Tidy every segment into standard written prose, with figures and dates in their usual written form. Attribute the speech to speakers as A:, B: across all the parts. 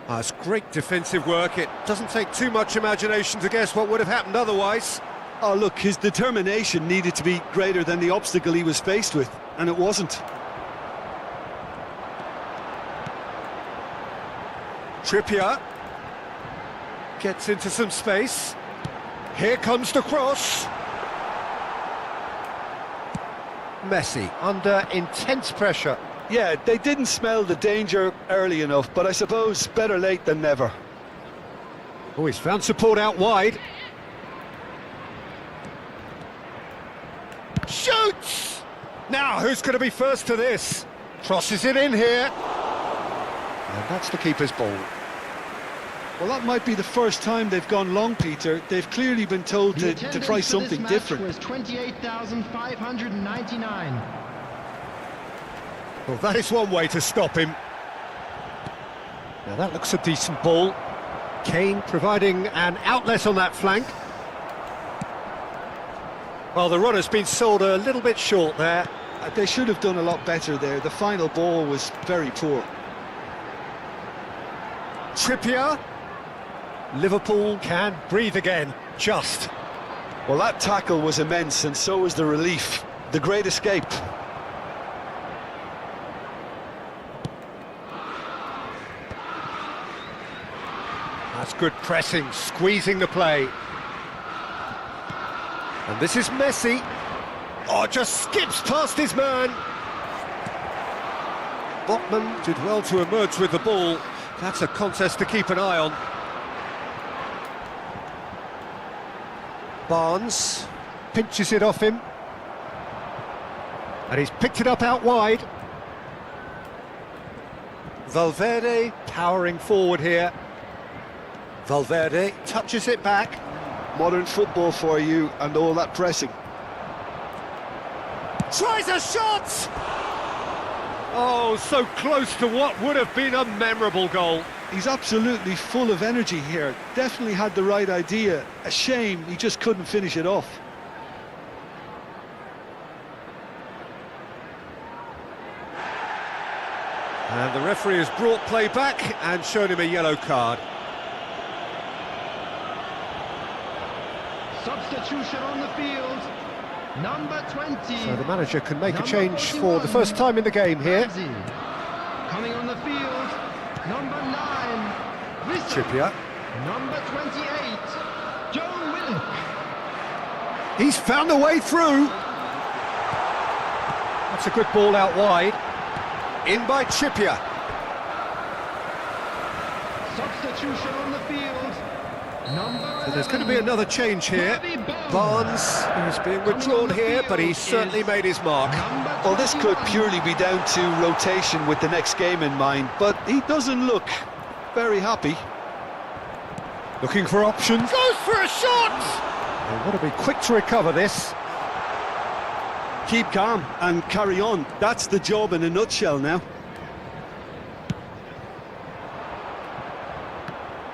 A: That's great defensive work. It doesn't take too much imagination to guess what would have happened otherwise.
B: Oh, look, his determination needed to be greater than the obstacle he was faced with, and it wasn't.
A: Trippier gets into some space. Here comes the cross. Messi under intense pressure.
B: Yeah, they didn't smell the danger early enough, but I suppose better late than never.
A: Oh, he's found support out wide. Shoots! Now, who's going to be first to this? Crosses it in here. And that's the keeper's ball.
B: Well, that might be the first time they've gone long, Peter. They've clearly been told to try something different.
C: Was 28,599.
A: Well, that is one way to stop him. Now, that looks a decent ball. Kane providing an outlet on that flank. Well, the runner's been sold a little bit short there.
B: They should have done a lot better there. The final ball was very poor.
A: Trippier. Liverpool can breathe again, just.
B: Well, that tackle was immense, and so was the relief. The great escape.
A: That's good pressing, squeezing the play. And this is Messi. Oh, just skips past his man. Botman did well to emerge with the ball. That's a contest to keep an eye on. Barnes pinches it off him. And he's picked it up out wide. Valverde powering forward here. Valverde touches it back.
B: Modern football for you, and all that pressing.
A: Tries a shot! Oh, so close to what would have been a memorable goal.
B: He's absolutely full of energy here. Definitely had the right idea. A shame he just couldn't finish it off.
A: And the referee has brought play back and shown him a yellow card.
C: Substitution on the field. Number 20.
A: So the manager can make a change for the first time in the game here.
C: Coming on the field. Number 9.
A: Trippier.
C: Number 28. Joe Willock.
A: He's found a way through. That's a good ball out wide. In by Trippier.
C: Substitution on the field.
A: So there's going to be another change here. Barnes is being withdrawn here, but he's certainly made his mark.
B: Well, this could purely be down to rotation with the next game in mind, but he doesn't look very happy.
A: Looking for options. Goes for a shot! They've got to be quick to recover this.
B: Keep calm and carry on. That's the job in a nutshell now.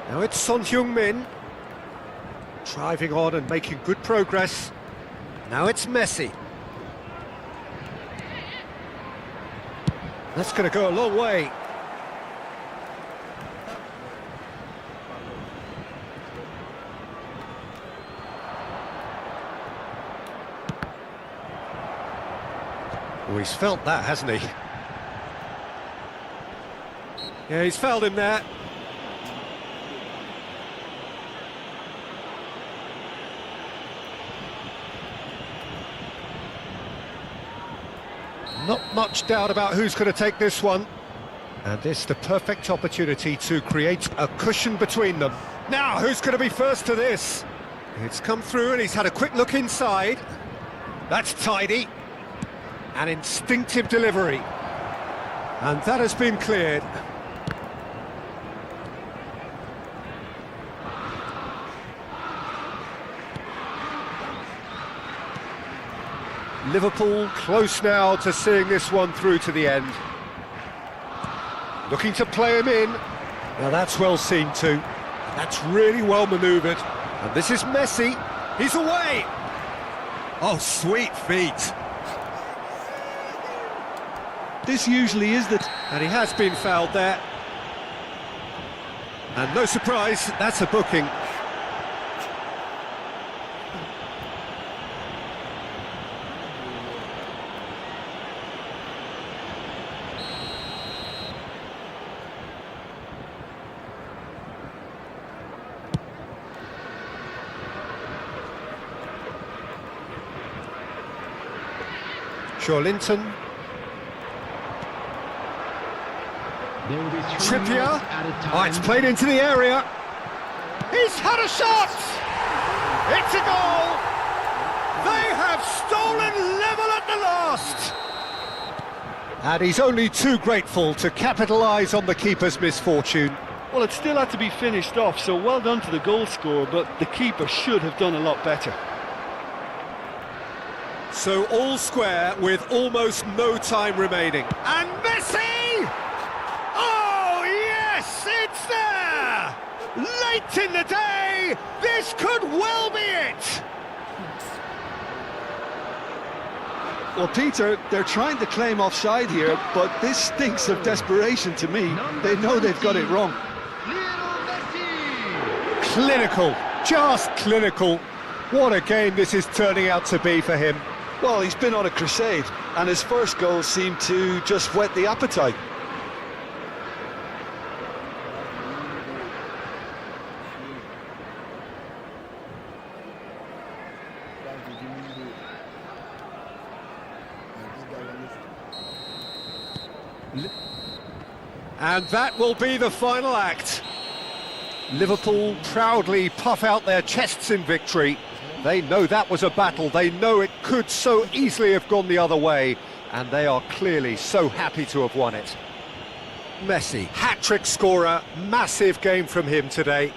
A: Now it's Son Heung-min. Driving on and making good progress. Now it's Messi. That's going to go a long way. Oh, he's felt that, hasn't he? Yeah, he's fouled him there. Not much doubt about who's going to take this one. And this the perfect opportunity to create a cushion between them. Now, who's going to be first to this? It's come through and he's had a quick look inside. That's tidy. An instinctive delivery. And that has been cleared. Liverpool close now to seeing this one through to the end. Looking to play him in. Now that's well seen too. That's really well manoeuvred. And this is Messi. He's away. Oh, sweet feet.
B: This usually is the...
A: And he has been fouled there. And no surprise, that's a booking. Linton.
C: There will be 3
A: Trippier.
C: minutes at a time.
A: Oh, it's played into the area. He's had a shot! It's a goal! They have stolen level at the last! And he's only too grateful to capitalise on the keeper's misfortune.
B: Well, it still had to be finished off, so well done to the goal scorer, but the keeper should have done a lot better.
A: So all square with almost no time remaining. And Messi! Oh, yes, it's there! Late in the day, this could well be it!
B: Well, Peter, they're trying to claim offside here, but this stinks of desperation to me. They know they've got it wrong.
A: Clinical, just clinical. What a game this is turning out to be for him.
B: Well, he's been on a crusade, and his first goal seemed to just whet the appetite.
A: And that will be the final act. Liverpool proudly puff out their chests in victory. They know that was a battle, they know it could so easily have gone the other way, and they are clearly so happy to have won it. Messi, hat-trick scorer, massive game from him today.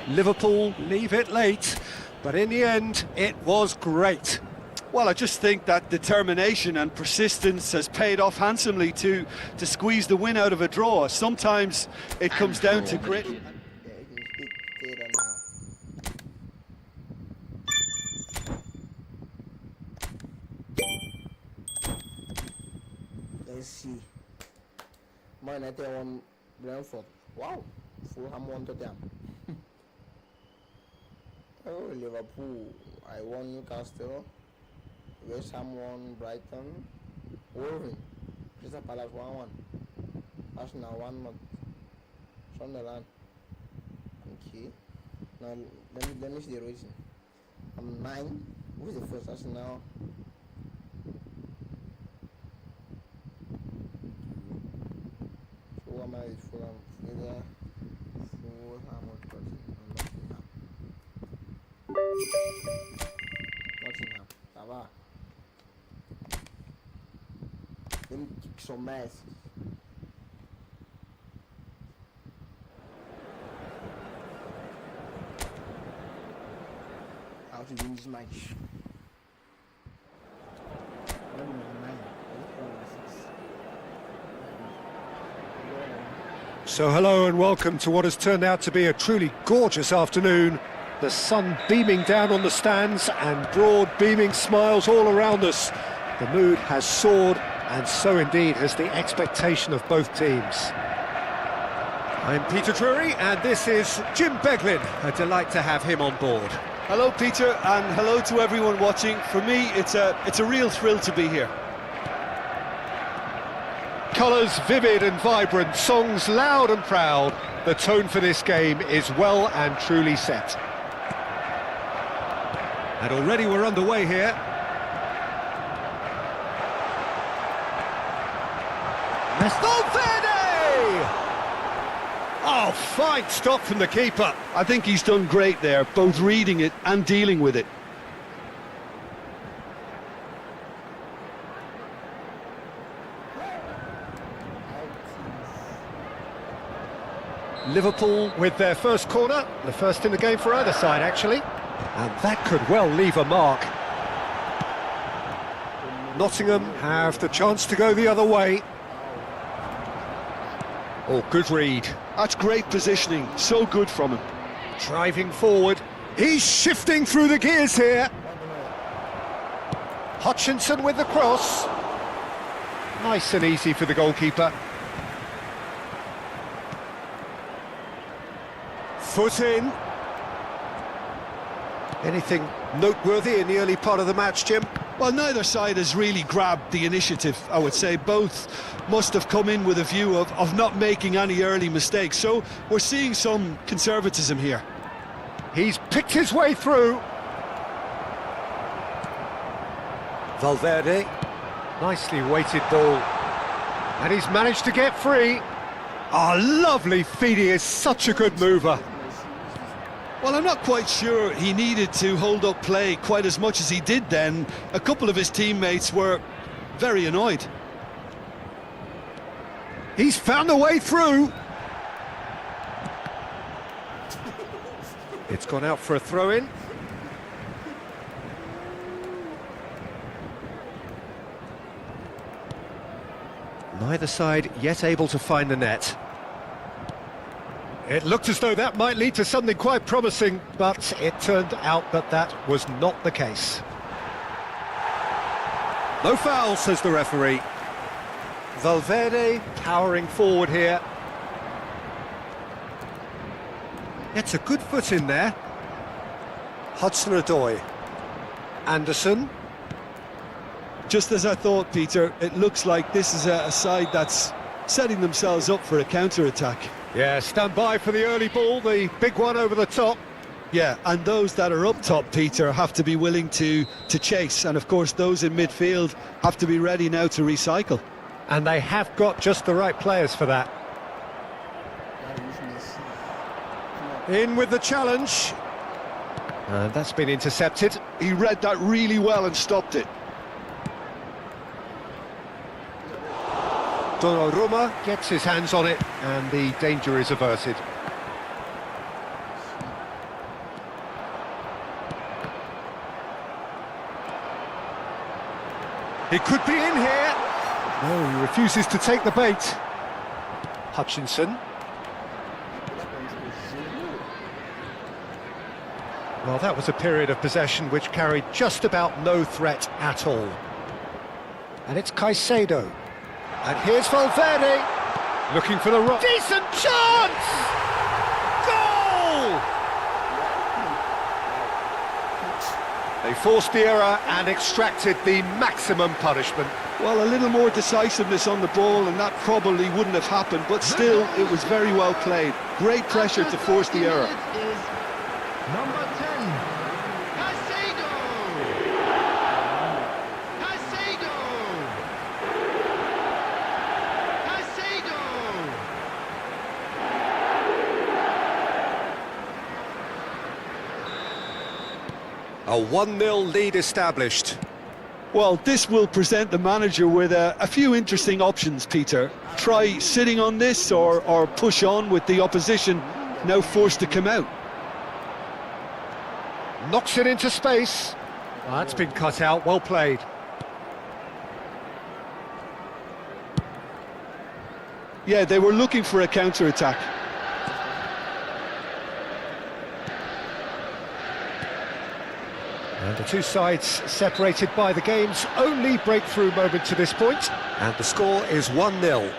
A: Liverpool leave it late, but in the end, it was great.
B: Well, I just think that determination and persistence has paid off handsomely to squeeze the win out of a draw. Sometimes it comes down to grit.
D: Let's see. Man United won Brentford. Wow. Fulham won Tottenham. Oh, Liverpool. I won Newcastle. West Ham won Brighton. Wolverine. Crystal Palace 1-1. Arsenal 1-0. Sunderland. Okay. Now let me see the rating. I'm 9. Who's the first? Arsenal. So am I with Fulham? Either Fulham or Nottingham. Nottingham. Ça va. Let me kick some mess. How to win this match?
A: So hello and welcome to what has turned out to be a truly gorgeous afternoon. The sun beaming down on the stands and broad beaming smiles all around us. The mood has soared, and so indeed has the expectation of both teams. I'm Peter Drury and this is Jim Beglin. A delight to have him on board.
B: Hello, Peter, and hello to everyone watching. For me, it's a real thrill to be here.
A: Colours vivid and vibrant, songs loud and proud. The tone for this game is well and truly set. And already we're underway here. Valverde! Oh, fine stop from the keeper.
B: I think he's done great there, both reading it and dealing with it.
A: Liverpool with their first corner, the first in the game for either side actually, and that could well leave a mark. Nottingham have the chance to go the other way. Oh, good read.
B: That's great positioning, so good from him.
A: Driving forward, he's shifting through the gears here. Hutchinson with the cross. Nice and easy for the goalkeeper. Foot in. Anything noteworthy in the early part of the match, Jim?
B: Well, neither side has really grabbed the initiative, I would say. Both must have come in with a view of not making any early mistakes. So we're seeing some conservatism here.
A: He's picked his way through. Valverde. Nicely weighted ball. And he's managed to get free. Oh, lovely feed. He is such a good mover.
B: Well, I'm not quite sure he needed to hold up play quite as much as he did then. A couple of his teammates were very annoyed.
A: He's found a way through. It's gone out for a throw-in. Neither side yet able to find the net. It looked as though that might lead to something quite promising, but it turned out that that was not the case. No foul, says the referee. Valverde powering forward here. Gets a good foot in there. Hudson-Odoi. Anderson.
B: Just as I thought, Peter, it looks like this is a side that's setting themselves up for a counter-attack.
A: Yeah, stand by for the early ball, the big one over the top.
B: Yeah, and those that are up top, Peter, have to be willing to chase. And, of course, those in midfield have to be ready now to recycle.
A: And they have got just the right players for that. In with the challenge. And that's been intercepted.
B: He read that really well and stopped it.
A: Donnarumma gets his hands on it, and the danger is averted. He could be in here. No, he refuses to take the bait. Hutchinson. Well, that was a period of possession which carried just about no threat at all. And it's Caicedo. And here's Valverde, looking for the rock. Decent chance! Goal! They forced the error and extracted the maximum punishment.
B: Well, a little more decisiveness on the ball and that probably wouldn't have happened, but still, it was very well played. Great pressure to force the error.
C: Number 10, Caicedo! Caicedo! Caicedo!
A: A 1-0 lead established.
B: Well, this will present the manager with a few interesting options, Peter. Try sitting on this or push on with the opposition now forced to come out.
A: Knocks it into space. That's been cut out, well played.
B: Yeah, they were looking for a counter-attack.
A: And the two sides separated by the game's only breakthrough moment to this point. And the score is 1-0.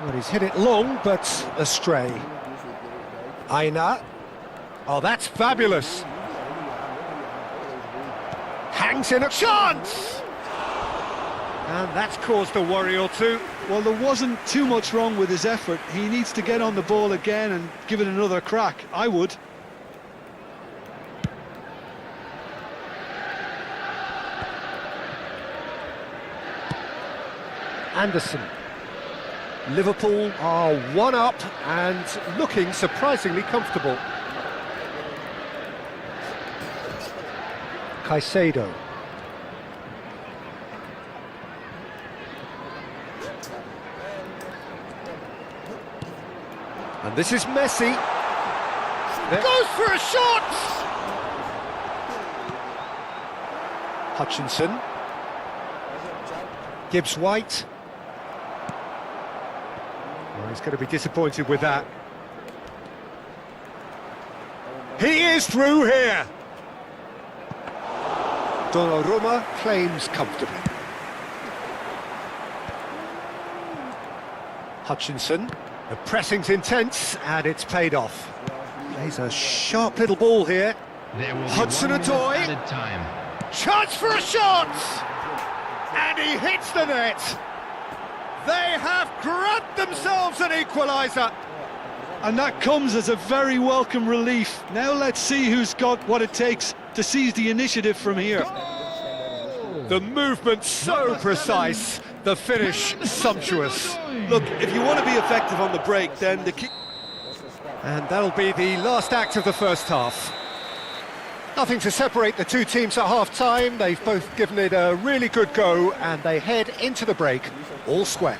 A: Well, he's hit it long, but astray. Aina. Oh, that's fabulous. Hangs in a chance! And that's caused a worry or two.
B: Well, there wasn't too much wrong with his effort. He needs to get on the ball again and give it another crack. I would.
A: Anderson. Liverpool are 1 up and looking surprisingly comfortable. Caicedo. And this is Messi. Goes for a shot! Hutchinson. Gibbs White. Well, he's going to be disappointed with that. He is through here. Donnarumma claims comfortably. Hutchinson. The pressing's intense, and it's paid off. Plays a sharp little ball here. Hudson-Odoi. Chance for a shot! And he hits the net. They have grabbed themselves an equaliser.
B: And that comes as a very welcome relief. Now let's see who's got what it takes to seize the initiative from here.
A: The movement so precise, the finish sumptuous.
B: Look, if you want to be effective on the break, then the key...
A: And that'll be the last act of the first half. Nothing to separate the two teams at half-time. They've both given it a really good go, and they head into the break all square.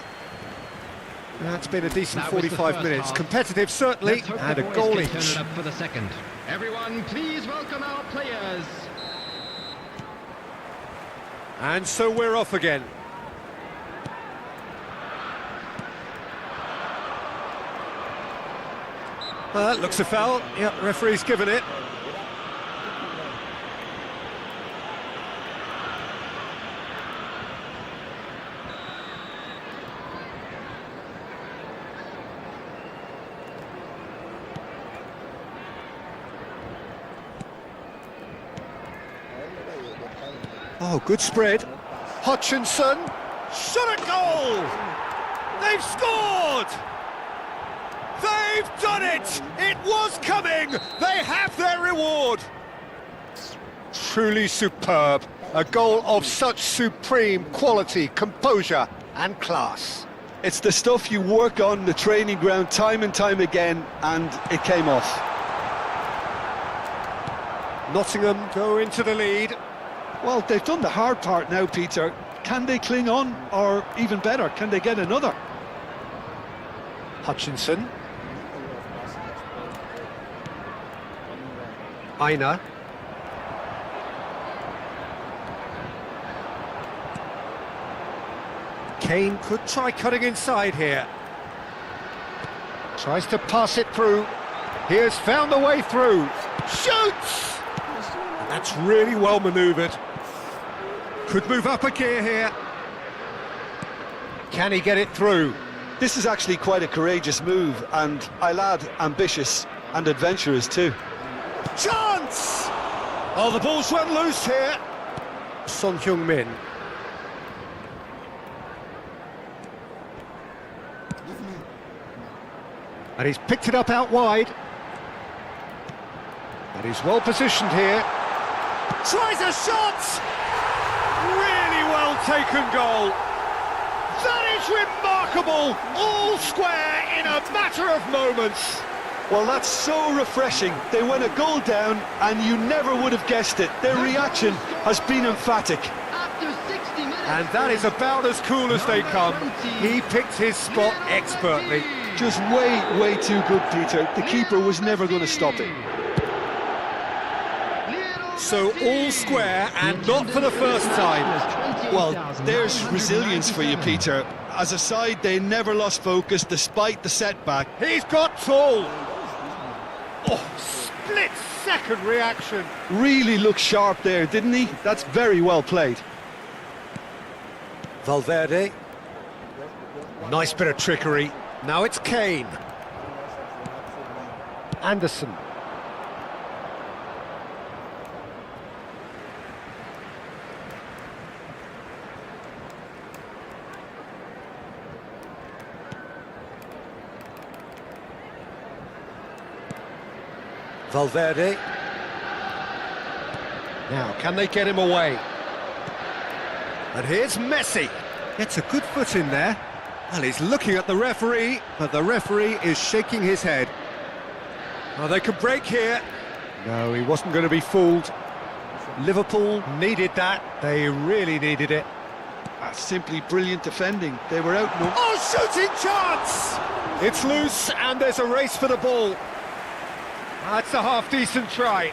A: That's been a decent 45 minutes. Half. Competitive, certainly, and a goal each.
C: Turn it up for the second. Everyone, please welcome our players.
A: And so we're off again. That looks a foul. Yep, referee's given it. Oh, good spread. Hutchinson. Shot a goal! They've scored! They've done it! It was coming! They have their reward! Truly superb. A goal of such supreme quality, composure and class.
B: It's the stuff you work on the training ground time and time again, and it came off.
A: Nottingham go into the lead.
B: Well, they've done the hard part now, Peter. Can they cling on, or even better, can they get another?
A: Hutchinson. Aina. Kane could try cutting inside here. Tries to pass it through. He has found the way through. Shoots! And that's really well manoeuvred. Could move up a gear here. Can he get it through?
B: This is actually quite a courageous move, and I'll add ambitious and adventurous too.
A: Chance! Oh, the ball's run loose here. Son Heung-min. And he's picked it up out wide. And he's well positioned here. Tries a shot! Really well taken goal. That is remarkable. All square in a matter of moments.
B: Well, that's so refreshing. They went a goal down and you never would have guessed it. Their reaction has been emphatic.
C: After 60 minutes,
A: And that is about as cool as they come. He picked his spot expertly.
B: Just way too good, Peter. The keeper was never going to stop it.
A: So all square, and not for the first time.
B: Well, there's resilience for you, Peter. As a side, they never lost focus despite the setback.
A: He's got tall. Oh, split-second reaction.
B: Really looked sharp there, didn't he? That's very well played.
A: Valverde. Nice bit of trickery. Now it's Kane. Anderson. Valverde. Now, can they get him away? And here's Messi. Gets a good foot in there. Well, he's looking at the referee, but the referee is shaking his head. Oh, they could break here. No, he wasn't going to be fooled. Liverpool needed that. They really needed it.
B: That's simply brilliant defending. They were out.
A: Oh, shooting chance! It's loose and there's a race for the ball. That's a half-decent try.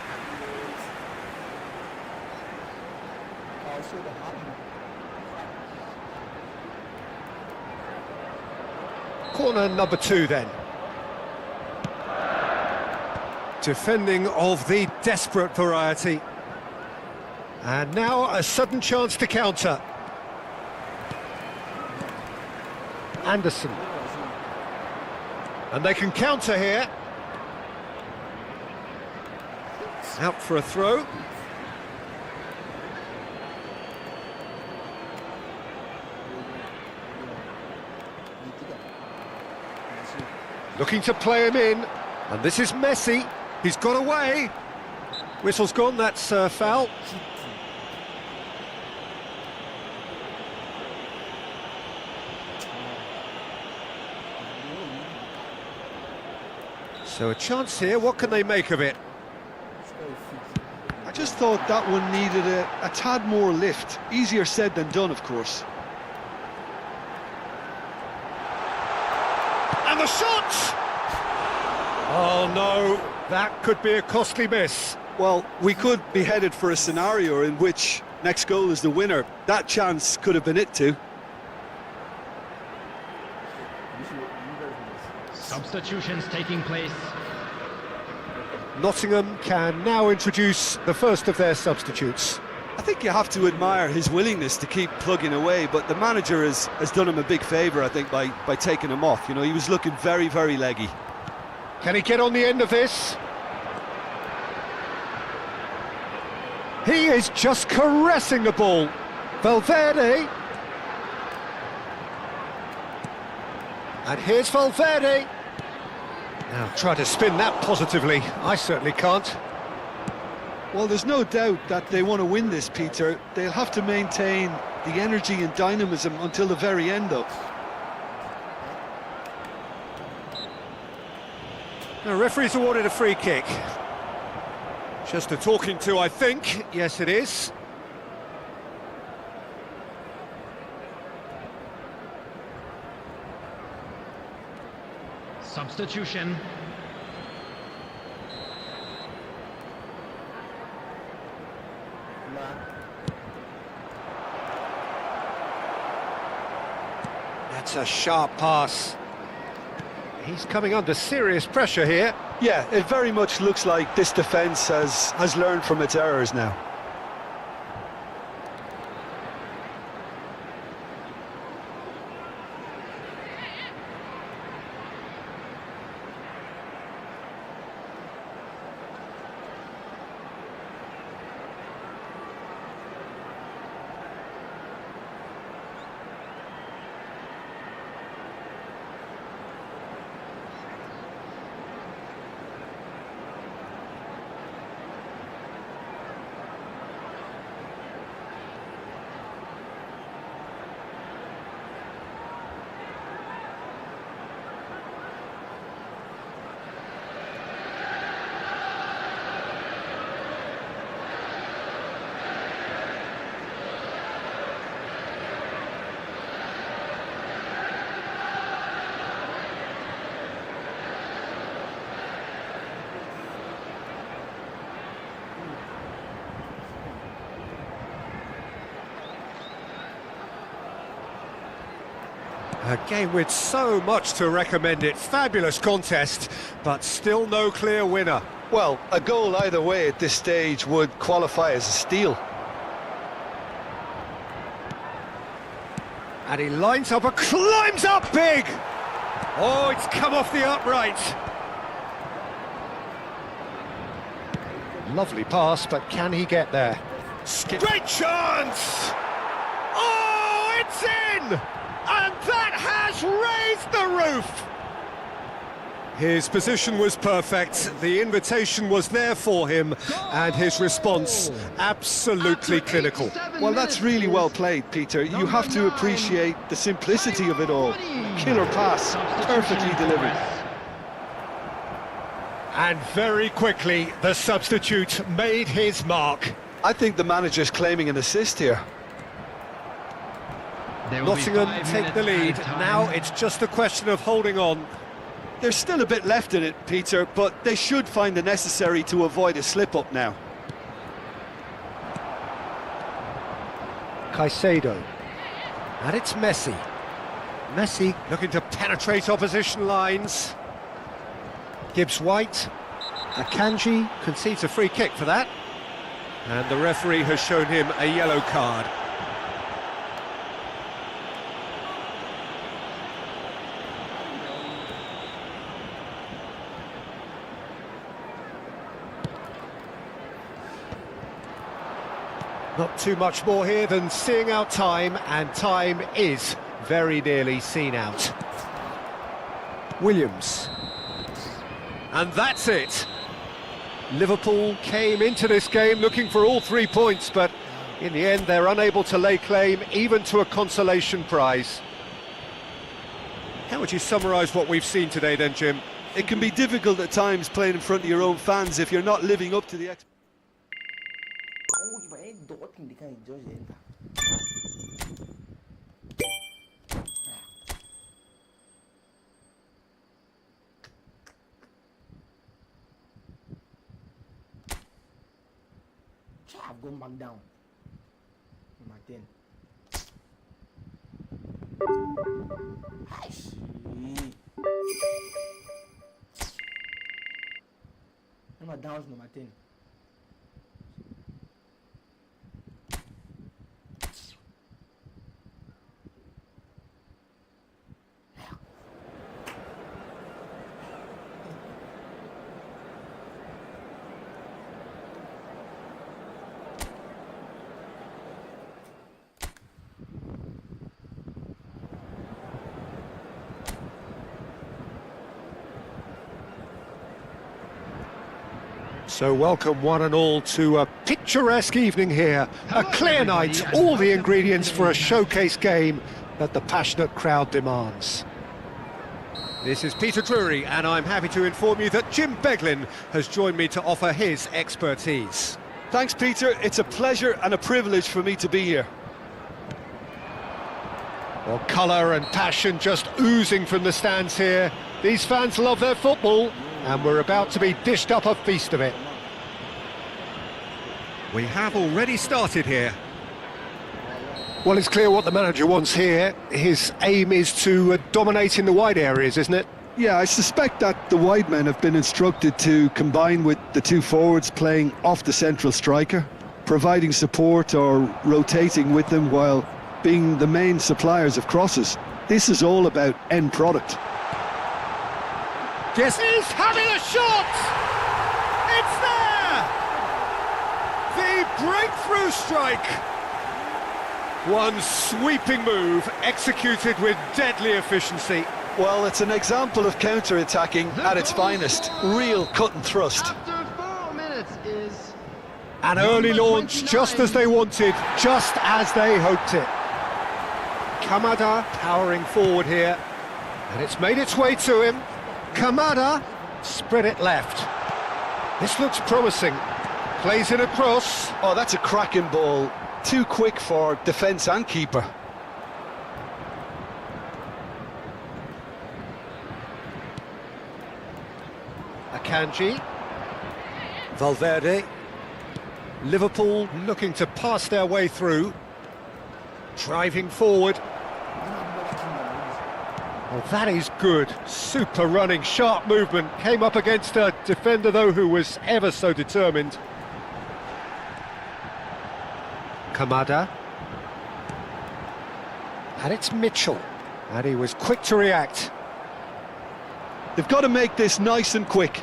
A: Corner number 2 then. Defending of the desperate variety. And now a sudden chance to counter. Anderson. And they can counter here. Out for a throw. Looking to play him in. And this is Messi. He's got away. Whistle's gone, that's foul. So a chance here, what can they make of it?
B: I just thought that one needed a tad more lift. Easier said than done, of course.
A: And the shot! Oh no, that could be a costly miss.
B: Well, we could be headed for a scenario in which next goal is the winner. That chance could have been it too.
C: Substitutions taking place.
A: Nottingham can now introduce the first of their substitutes.
B: I think you have to admire his willingness to keep plugging away, but the manager has done him a big favour, I think, by taking him off. You know, he was looking very, very leggy.
A: Can he get on the end of this? He is just caressing the ball. Valverde. And here's Valverde. Now try to spin that positively. I certainly can't.
B: Well, there's no doubt that they want to win this, Peter. They'll have to maintain the energy and dynamism until the very end, though.
A: The referee's awarded a free kick. Just a talking to, I think. Yes, it is.
C: Substitution.
A: That's a sharp pass. He's coming under serious pressure here.
B: Yeah, it very much looks like this defence has learned from its errors now.
A: A game with so much to recommend it. Fabulous contest, but still no clear winner.
B: Well, a goal either way at this stage would qualify as a steal.
A: And he lines up and climbs up big! Oh, it's come off the upright. Lovely pass, but can he get there? Great chance! Oh, it's in! And that has raised the roof! His position was perfect, the invitation was there for him, and his response absolutely clinical.
B: Well, that's really well played, Peter. You have to appreciate the simplicity of it all. Killer pass, perfectly delivered.
A: And very quickly, the substitute made his mark.
B: I think the manager's claiming an assist here.
C: There will be
A: Nottingham
C: 5
A: take the
C: minutes
A: lead.
C: added time.
A: Now it's just a question of holding on.
B: There's still a bit left in it, Peter, but they should find the necessary to avoid a slip-up now.
A: Caicedo. And it's Messi. Messi looking to penetrate opposition lines. Gibbs-White. Akanji concedes a free kick for that. And the referee has shown him a yellow card. Not too much more here than seeing out time, and time is very nearly seen out. Williams. And that's it. Liverpool came into this game looking for all 3 points, but in the end they're unable to lay claim even to a consolation prize. How would you summarise what we've seen today then, Jim?
B: It can be difficult at times playing in front of your own fans if you're not living up to the expectations.
D: I've gone back down. Martin. Number down, number 10.
A: So welcome one and all to a picturesque evening here, a clear night, all the ingredients for a showcase game that the passionate crowd demands. This is Peter Drury, and I'm happy to inform you that Jim Beglin has joined me to offer his expertise.
B: Thanks, Peter. It's a pleasure and a privilege for me to be here.
A: Well, colour and passion just oozing from the stands here. These fans love their football, and we're about to be dished up a feast of it. We have already started here. Well, it's clear what the manager wants here. His aim is to dominate in the wide areas, isn't it?
B: Yeah, I suspect that the wide men have been instructed to combine with the two forwards playing off the central striker, providing support or rotating with them while being the main suppliers of crosses. This is all about end product.
A: Yes, he's having a shot! It's there! The breakthrough strike! One sweeping move, executed with deadly efficiency.
B: Well, it's an example of counter-attacking at its finest. Real cut and thrust.
C: After 4 minutes is...
A: An early launch, just as they wanted, just as they hoped it. Kamada powering forward here, and it's made its way to him. Kamada spread it left. This looks promising. Plays it across.
B: Oh, that's a cracking ball. Too quick for defence and keeper.
A: Akanji. Valverde. Liverpool looking to pass their way through. Driving forward. Well, that is good. Super running, sharp movement. Came up against a defender, though, who was ever so determined. Kamada. And it's Mitchell. And he was quick to react.
B: They've got to make this nice and quick.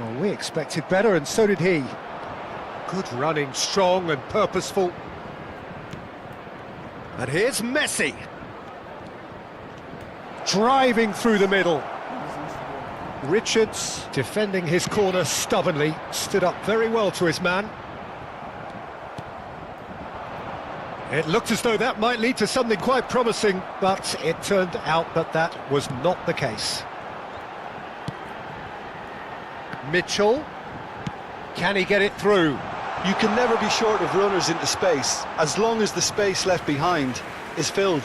A: Oh, we expected better, and so did he. Good running, strong and purposeful. And here's Messi. Driving through the middle. Richards, defending his corner stubbornly, stood up very well to his man. It looked as though that might lead to something quite promising, but it turned out that that was not the case. Mitchell, can he get it through?
B: You can never be short of runners into space, as long as the space left behind is filled.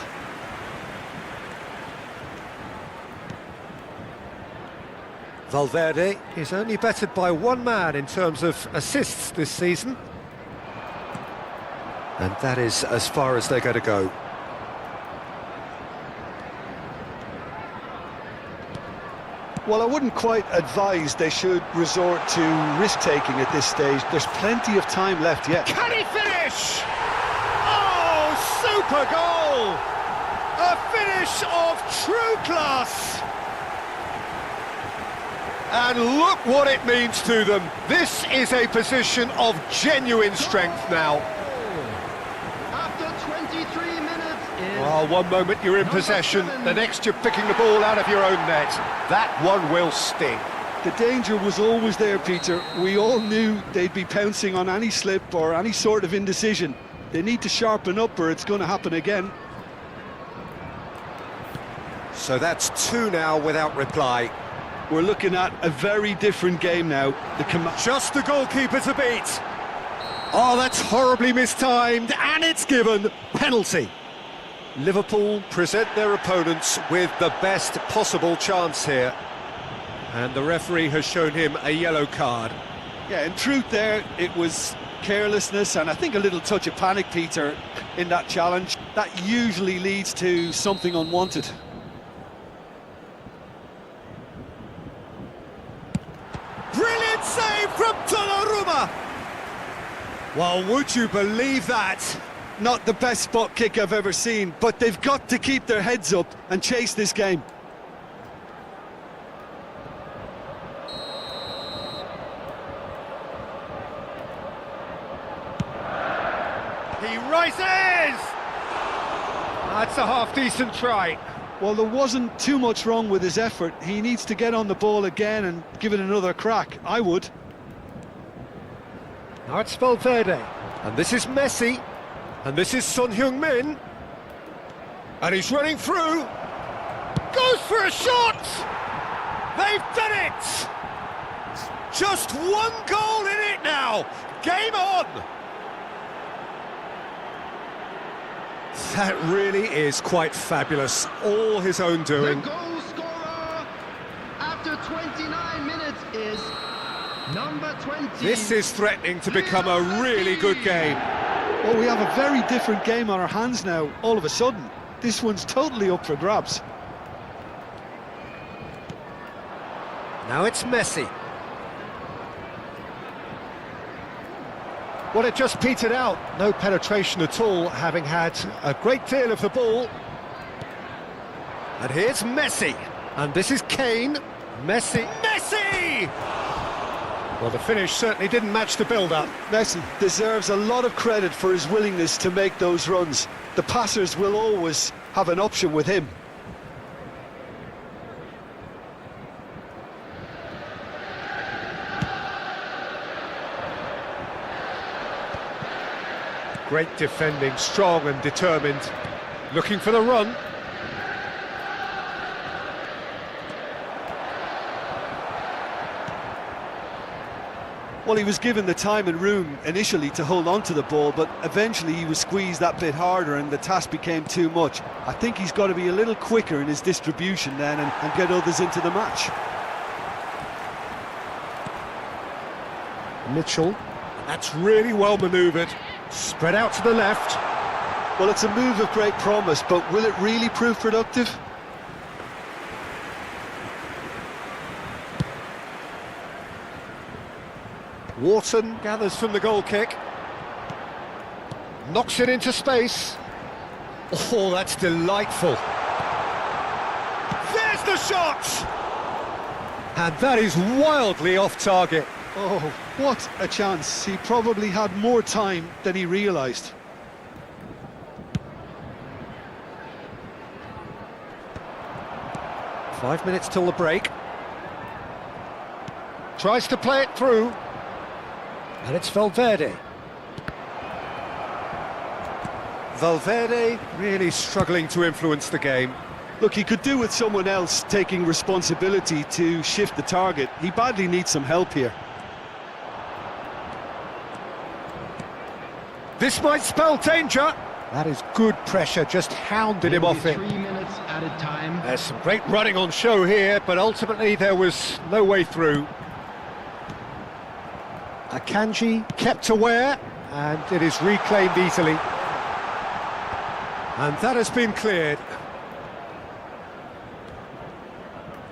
A: Valverde is only bettered by one man in terms of assists this season. And that is as far as they're going to go.
B: Well, I wouldn't quite advise they should resort to risk-taking at this stage. There's plenty of time left yet.
A: Can he finish? Oh, super goal! A finish of true class! And look what it means to them. This is a position of genuine strength now.
C: After 23 minutes is...
A: Well, one moment you're in possession, the next you're picking the ball out of your own net. That one will sting.
B: The danger was always there, Peter. We all knew they'd be pouncing on any slip or any sort of indecision. They need to sharpen up or it's going to happen again.
A: So that's two now without reply.
B: We're looking at a very different game now.
A: Just the goalkeeper to beat. Oh, that's horribly mistimed, and it's given. Penalty. Liverpool present their opponents with the best possible chance here. And the referee has shown him a yellow card.
B: Yeah, in truth there, it was carelessness and I think a little touch of panic, Peter, in that challenge. That usually leads to something unwanted.
A: Brilliant save from Donnarumma! Well, would you believe that?
B: Not the best spot kick I've ever seen, but they've got to keep their heads up and chase this game.
A: He rises! That's a half-decent try.
B: Well, there wasn't too much wrong with his effort. He needs to get on the ball again and give it another crack. I would.
A: Now it's Valverde. And this is Messi. And this is Son Heung-min. And he's running through. Goes for a shot! They've done it! Just one goal in it now. Game on! That really is quite fabulous. All his own doing.
C: The goal scorer after 29 minutes is number 20.
A: This is threatening to become a really good game.
B: Well, we have a very different game on our hands now, all of a sudden. This one's totally up for grabs.
A: Now it's Messi. Well, it just petered out. No penetration at all, having had a great deal of the ball. And here's Messi. And this is Kane. Messi. Messi! Well, the finish certainly didn't match the build-up.
B: Messi deserves a lot of credit for his willingness to make those runs. The passers will always have an option with him.
A: Great defending, strong and determined. Looking for the run.
B: Well, he was given the time and room initially to hold on to the ball, but eventually he was squeezed that bit harder and the task became too much. I think he's got to be a little quicker in his distribution then and get others into the match.
A: Mitchell. That's really well manoeuvred. Spread out to the left.
B: Well, it's a move of great promise, but will it really prove productive?
A: Wharton gathers from the goal kick. Knocks it into space. Oh, that's delightful. There's the shot! And that is wildly off target.
B: Oh, what a chance. He probably had more time than he realised.
A: Five minutes till the break. Tries to play it through. And it's Valverde. Valverde really struggling to influence the game.
B: Look, he could do with someone else taking responsibility to shift the target. He badly needs some help here.
A: This might spell danger. That is good pressure, just hounded him off it.
C: 3 minutes at a time.
A: There's some great running on show here, but ultimately there was no way through. Akanji kept aware, and it is reclaimed easily. And that has been cleared.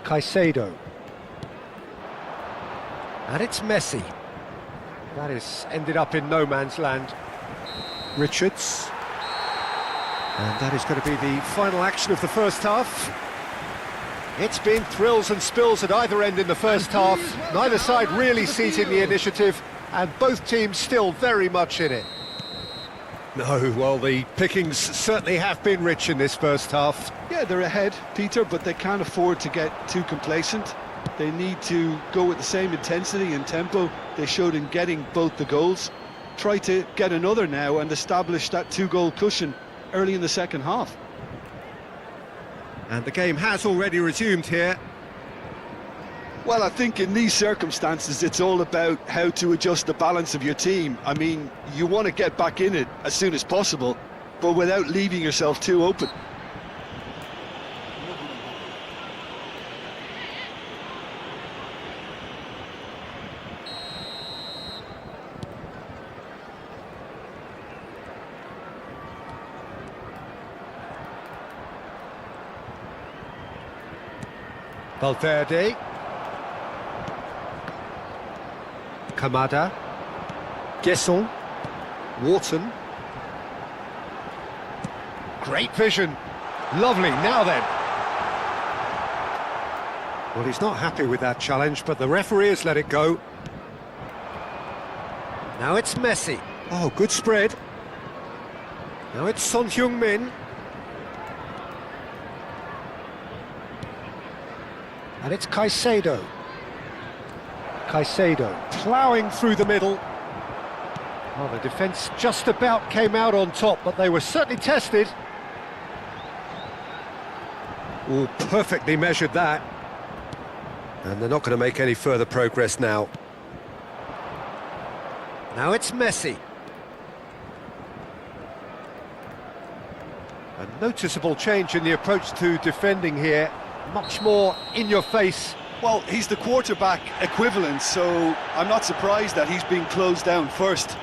A: Caicedo. And it's Messi. That is ended up in no man's land. Richards. And that is going to be the final action of the first half. It's been thrills and spills at either end in the first half. Neither side really seizing the initiative, and both teams still very much in it. No, well, the pickings certainly have been rich in this first half.
B: Yeah, they're ahead, Peter, but they can't afford to get too complacent. They need to go with the same intensity and tempo they showed in getting both the goals. Try to get another now and establish that two-goal cushion early in the second half.
A: And the game has already resumed here.
B: Well, I think in these circumstances, it's all about how to adjust the balance of your team. I mean, you want to get back in it as soon as possible, but without leaving yourself too open.
A: Valverde. Kamada. Gesson. Wharton. Great vision. Lovely, now then. Well, he's not happy with that challenge, but the referee has let it go. Now it's Messi. Oh, good spread. Now it's Son Heung-min. And it's Caicedo. Caicedo ploughing through the middle. Well, the defence just about came out on top, but they were certainly tested. Oh, perfectly measured that. And they're not going to make any further progress now. Now it's Messi. A noticeable change in the approach to defending here. Much more in your face.
B: Well, he's the quarterback equivalent, so I'm not surprised that he's being closed down first.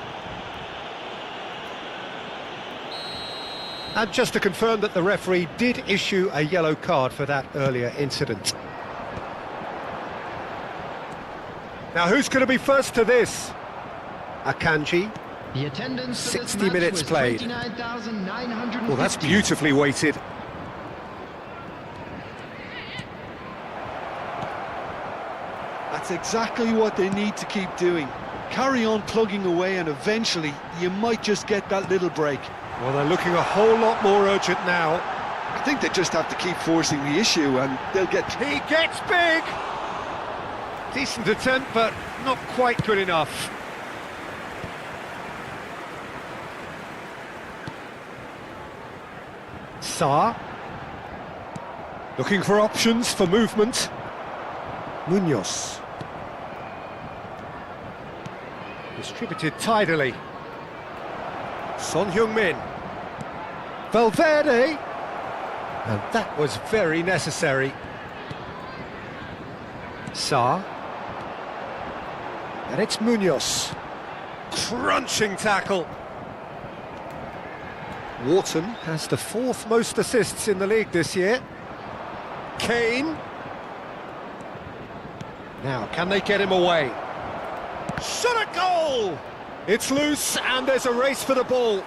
A: And just to confirm that the referee did issue a yellow card for that earlier incident. Now who's going to be first to this? Akanji.
C: The attendance for this
A: 60
C: match
A: minutes
C: was
A: played.
C: 29,950.
A: Well, that's beautifully weighted.
B: That's exactly what they need to keep doing. Carry on plugging away and eventually you might just get that little break.
A: Well, they're looking a whole lot more urgent now.
B: I think they just have to keep forcing the issue and they'll get...
A: He gets big! Decent attempt, but not quite good enough. Sarr. Looking for options for movement. Munoz. Distributed tidily. Son Heung-min. Valverde. And that was very necessary. Sarr. And it's Munoz. Crunching tackle. Wharton has the fourth most assists in the league this year. Kane. Now, can they get him away? Shot a goal! It's loose and there's a race for the ball.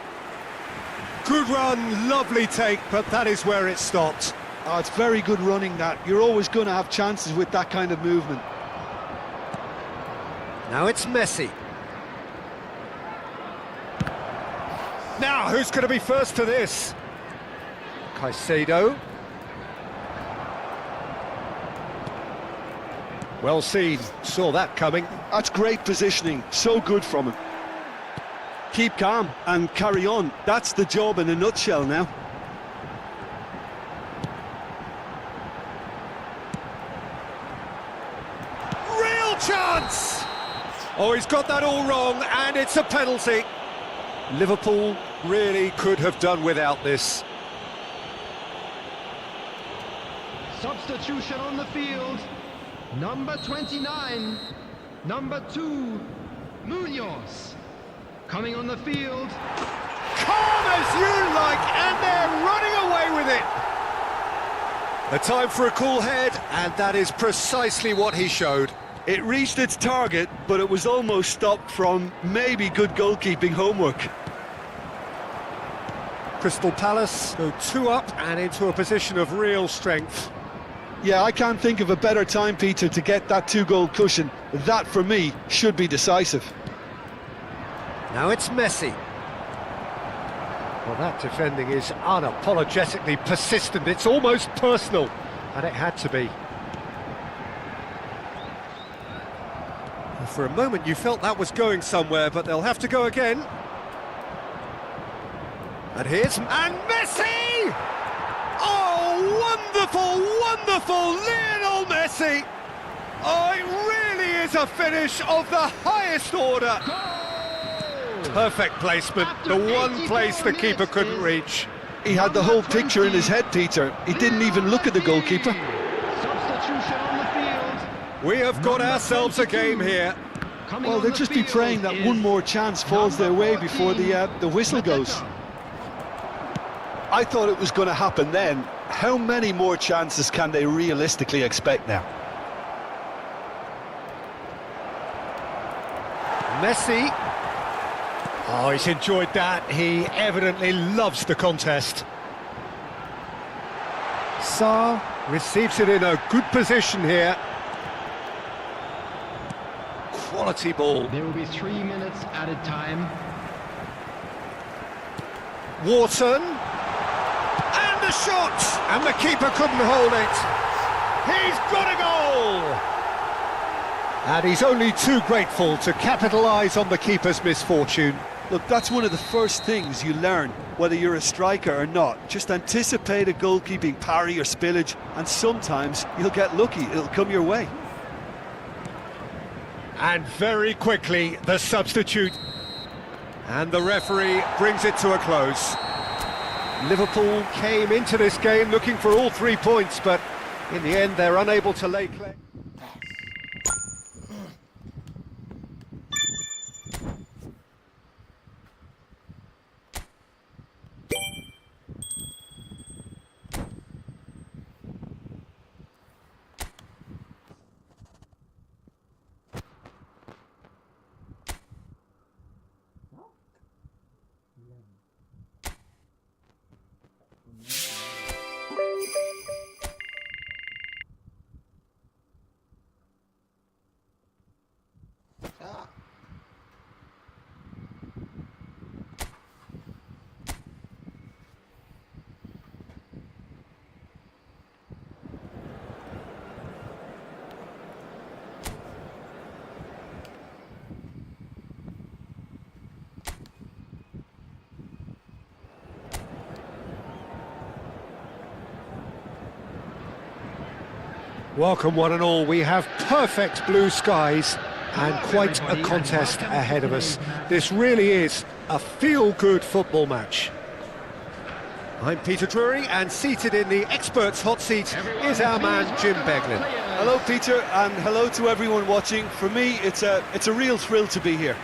A: Good run, lovely take, but that is where it stopped.
B: Oh, it's very good running that. You're always going to have chances with that kind of movement.
A: Now it's Messi. Now, who's going to be first to this? Caicedo. Well seen, saw that coming.
B: That's great positioning, so good from him. Keep calm and carry on. That's the job in a nutshell now.
A: Real chance! Oh, he's got that all wrong, and it's a penalty. Liverpool really could have done without this.
C: Substitution on the field. Number 29, number 2, Munoz. Coming on the field.
A: Calm as you like, and they're running away with it. A time for a cool head, and that is precisely what he showed.
B: It reached its target, but it was almost stopped from maybe good goalkeeping homework.
A: Crystal Palace go 2 up and into a position of real strength.
B: Yeah, I can't think of a better time, Peter, to get that 2-goal cushion. That, for me, should be decisive.
A: Now it's Messi. Well, that defending is unapologetically persistent. It's almost personal, and it had to be. For a moment you felt that was going somewhere, but they'll have to go again. And here's... and Messi! Oh, wonderful, wonderful Lionel Messi! Oh, it really is a finish of the highest order. Perfect placement, the one place the keeper couldn't reach.
B: He had the whole picture in his head, Peter. He didn't even look at the goalkeeper.
C: Substitution on the field.
A: We have got ourselves a game here.
C: Coming
B: Well,
C: on
B: they'll
C: the
B: just be
C: field
B: praying that
C: is
B: one more chance falls their way before the whistle goes.
C: Mateta.
B: I thought it was going to happen then. How many more chances can they realistically expect now?
A: Messi. Oh, he's enjoyed that. He evidently loves the contest. Sarr receives it in a good position here. Quality ball.
C: There will be 3 minutes added time.
A: Wharton. And the shot! And the keeper couldn't hold it. He's got a goal! And he's only too grateful to capitalise on the keeper's misfortune.
B: Look, that's one of the first things you learn, whether you're a striker or not. Just anticipate a goalkeeping parry or spillage, and sometimes you'll get lucky. It'll come your way.
A: And very quickly, the substitute. And the referee brings it to a close. Liverpool came into this game looking for all 3 points, but in the end, they're unable to lay claim. Welcome one and all, we have perfect blue skies and quite a contest ahead of us. This really is a feel-good football match. I'm Peter Drury, and seated in the experts' hot seat is our man Jim Beglin.
B: Hello, Peter, and hello to everyone watching. For me, it's a real thrill to be here.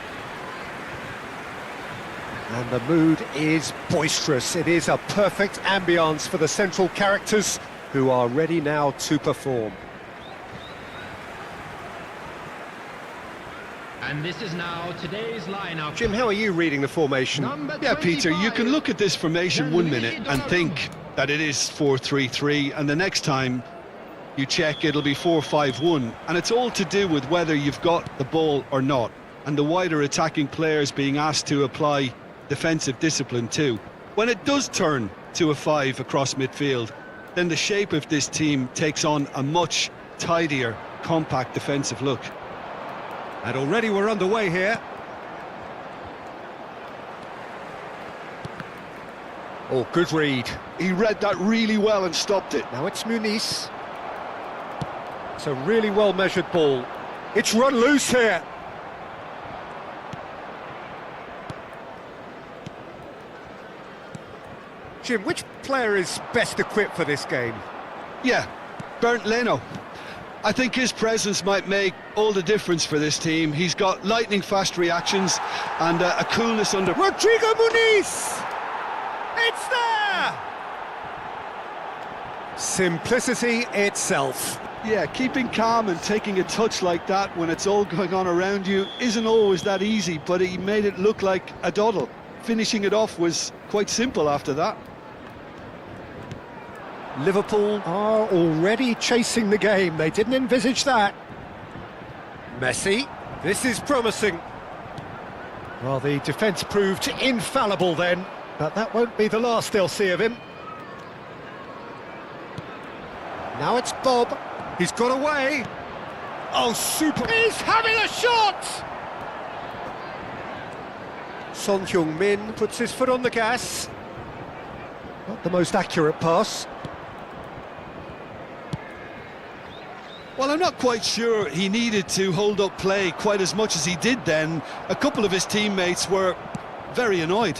A: And the mood is boisterous. It is a perfect ambience for the central characters who are ready now to perform.
C: And this is now today's lineup.
A: Jim, how are you reading the formation?
B: Yeah, Peter, you can look at this formation 1 minute and think, that it is 4-3-3, and the next time you check it'll be 4-5-1, and it's all to do with whether you've got the ball or not, and the wider attacking players being asked to apply defensive discipline too. When it does turn to a 5 across midfield, then the shape of this team takes on a much tidier, compact defensive look.
A: And already we're underway here. Oh, good read.
B: He read that really well and stopped it.
A: Now it's Muniz. It's a really well-measured ball. It's run loose here. Jim, which player is best equipped for this game?
B: Yeah, Bernd Leno. I think his presence might make all the difference for this team. He's got lightning-fast reactions and a coolness under...
A: Rodrigo Muniz! It's there! Simplicity itself.
B: Yeah, keeping calm and taking a touch like that when it's all going on around you isn't always that easy, but he made it look like a doddle. Finishing it off was quite simple after that.
A: Liverpool are already chasing the game. They didn't envisage that. Messi, this is promising. Well, the defence proved infallible then, but that won't be the last they'll see of him. Now it's Bob. He's got away. Oh, super. He's having a shot! Son Heung-min puts his foot on the gas. Not the most accurate pass.
B: Well, I'm not quite sure he needed to hold up play quite as much as he did then. A couple of his teammates were very annoyed.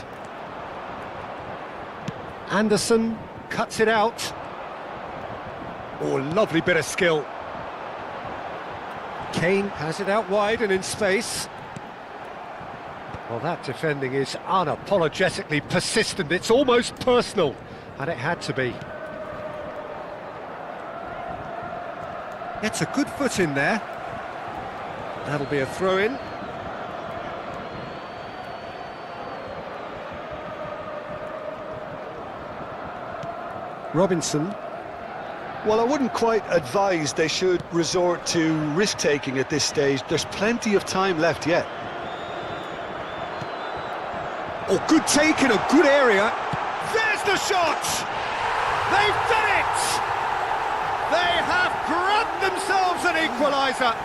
A: Anderson cuts it out. Oh, lovely bit of skill. Kane has it out wide and in space. Well, that defending is unapologetically persistent. It's almost personal, and it had to be. Gets a good foot in there. That'll be a throw-in. Robinson.
B: Well, I wouldn't quite advise they should resort to risk-taking at this stage. There's plenty of time left yet.
A: Oh, good take in a good area. There's the shot! They've done it! They have grabbed themselves an equaliser.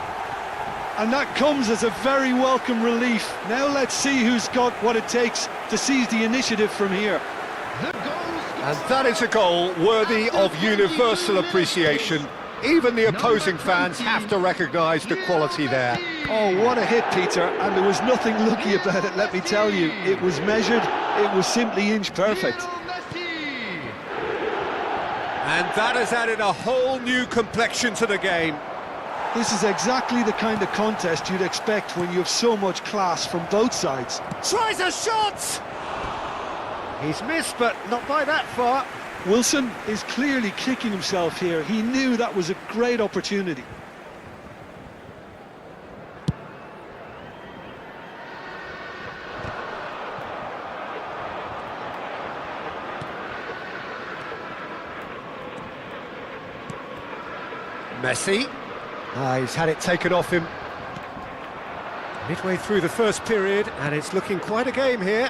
B: And that comes as a very welcome relief. Now let's see who's got what it takes to seize the initiative from here.
A: And that is a goal worthy of universal appreciation. Even the opposing fans have to recognise the quality there.
B: Oh, what a hit, Peter, and there was nothing lucky about it, let me tell you. It was measured, it was simply inch perfect.
A: And that has added a whole new complexion to the game.
B: This is exactly the kind of contest you'd expect when you have so much class from both sides.
A: Tries a shot! He's missed, but not by that far.
B: Wilson is clearly kicking himself here. He knew that was a great opportunity.
A: Messi. He's had it taken off him. Midway through the first period, and it's looking quite a game here.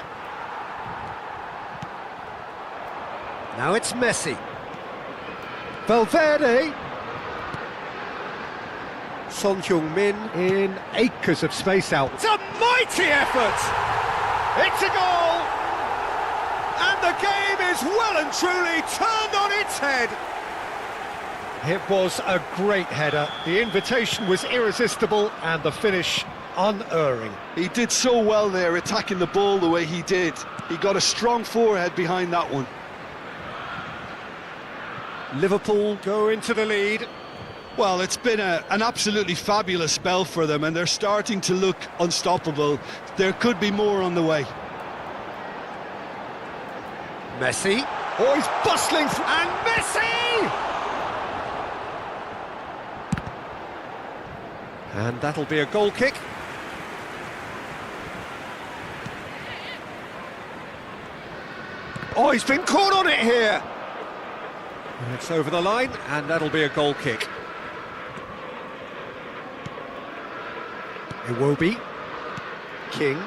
A: Now it's Messi. Valverde. Son Heung-min in acres of space out. It's a mighty effort! It's a goal! And the game is well and truly turned on its head. It was a great header. The invitation was irresistible and the finish unerring.
B: He did so well there, attacking the ball the way he did. He got a strong forehead behind that one.
A: Liverpool go into the lead.
B: Well, it's been an absolutely fabulous spell for them, and they're starting to look unstoppable. There could be more on the way.
A: Messi. Oh, he's bustling through. And Messi! And that'll be a goal kick. Oh, he's been caught on it here. It's over the line, and that'll be a goal kick. Iwobi. King.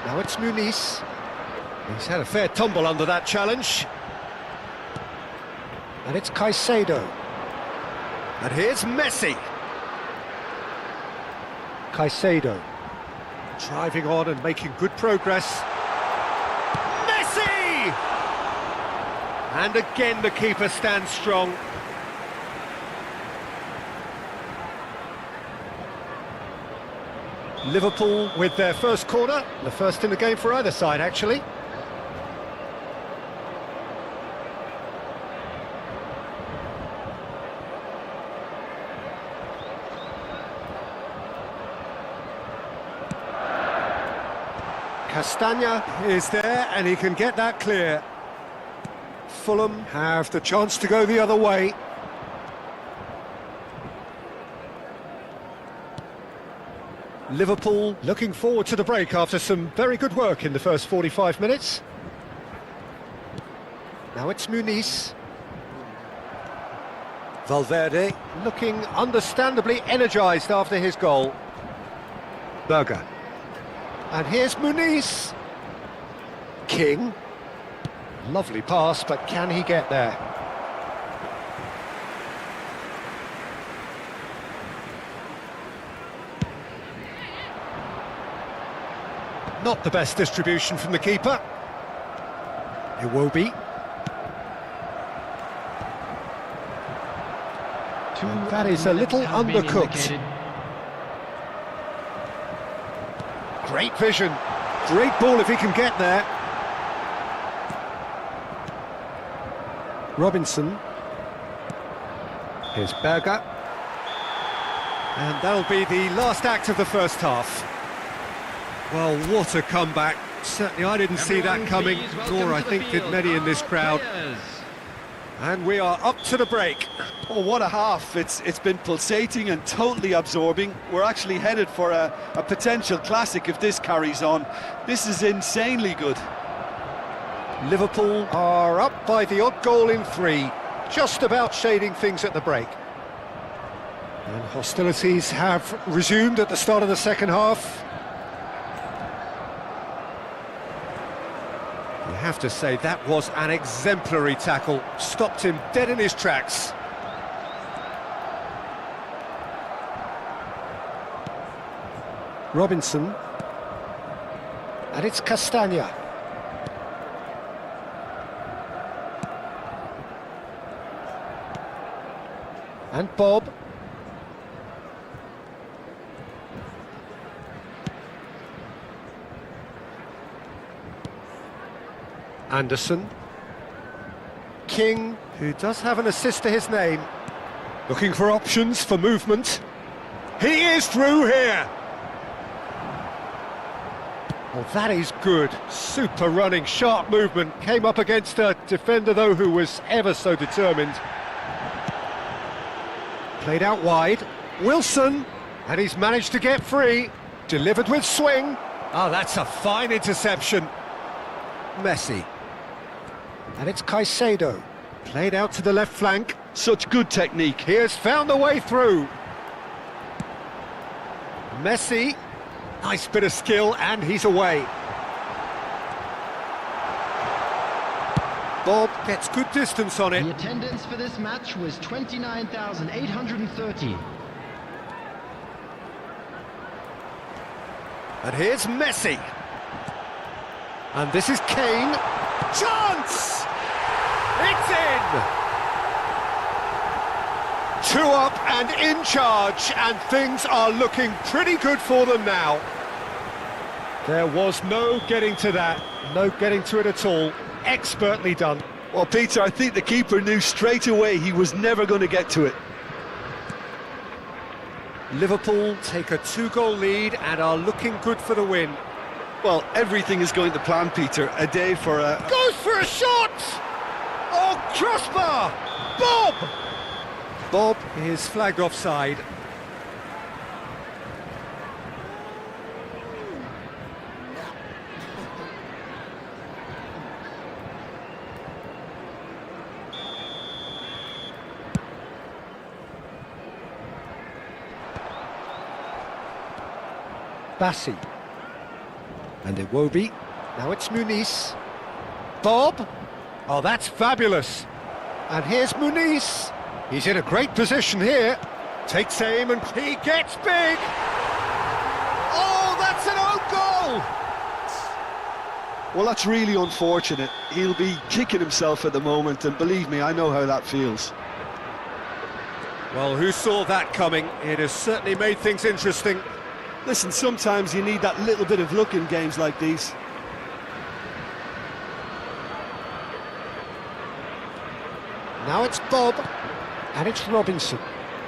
A: Now it's Muniz. He's had a fair tumble under that challenge. And it's Caicedo. And here's Messi. Caicedo. Driving on and making good progress. Messi! And again the keeper stands strong. Liverpool with their first corner, the first in the game for either side actually. Castagna is there and he can get that clear. Fulham have the chance to go the other way. Liverpool looking forward to the break after some very good work in the first 45 minutes. Now it's Muniz. Valverde looking understandably energised after his goal. Berger. And here's Muniz. King. Lovely pass, but can he get there? Not the best distribution from the keeper. Iwobi. And that is a little undercooked. Great vision. Great ball if he can get there. Robinson. Here's Berger. And that'll be the last act of the first half. Well, what a comeback. Certainly I didn't see that coming, nor I think did many in this crowd. And we are up to the break.
B: Oh, what a half. It's been pulsating and totally absorbing. We're actually headed for a potential classic if this carries on. This is insanely good.
A: Liverpool are up by the odd goal in 3, just about shading things at the break. And hostilities have resumed at the start of the second half. You have to say that was an exemplary tackle, stopped him dead in his tracks. Robinson. And it's Castagna. And Bob. Anderson. King, who does have an assist to his name. Looking for options for movement. He is through here! Well, that is good. Super running, sharp movement. Came up against a defender, though, who was ever so determined. Played out wide. Wilson. And he's managed to get free. Delivered with swing. Oh, that's a fine interception. Messi. And it's Caicedo. Played out to the left flank.
B: Such good technique.
A: He has found a way through. Messi. Nice bit of skill, and he's away. Bob gets good distance on it.
C: The attendance for this match was 29,830.
A: And here's Messi. And this is Kane. Chance! It's in! 2 up and in charge, and things are looking pretty good for them now. There was no getting to that, no getting to it at all. Expertly done.
B: Well, Peter, I think the keeper knew straight away he was never going to get to it.
A: Liverpool take a 2-goal lead and are looking good for the win.
B: Well, everything is going to plan, Peter. A day for a...
A: Goes for a shot! Oh, crossbar! Bob! Bob is flagged offside. Bassi. And Iwobi. Now it's Muniz. Bob. Oh, that's fabulous. And here's Muniz. He's in a great position here. Takes aim and he gets big. Oh, that's an own goal.
B: Well, that's really unfortunate. He'll be kicking himself at the moment, and believe me, I know how that feels.
A: Well, who saw that coming? It has certainly made things interesting.
B: Listen, sometimes you need that little bit of luck in games like these.
A: Now it's Bob, and it's Robinson.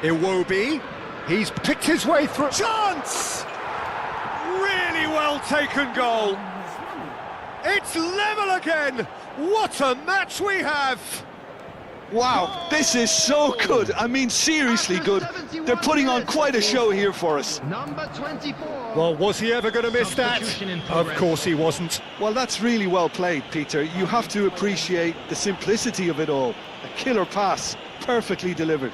A: Iwobi, he's picked his way through. Chance! Really well taken goal. It's level again. What a match we have.
B: Wow, this is so good. I mean, seriously good. They're putting on quite a show here for us.
C: Number 24.
A: Well, was he ever going to miss that? Of course he wasn't.
B: Well, that's really well played, Peter. You have to appreciate the simplicity of it all. A killer pass, perfectly delivered.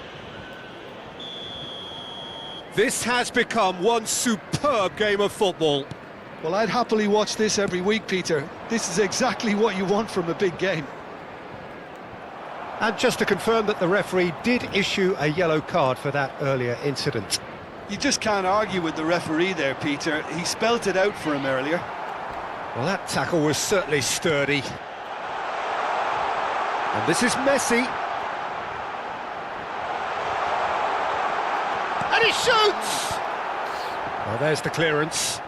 A: This has become one superb game of football.
B: Well, I'd happily watch this every week, Peter. This is exactly what you want from a big game.
A: And just to confirm that the referee did issue a yellow card for that earlier incident.
B: You just can't argue with the referee there, Peter. He spelt it out for him earlier.
A: Well, that tackle was certainly sturdy. And this is Messi. And he shoots! Well, there's the clearance.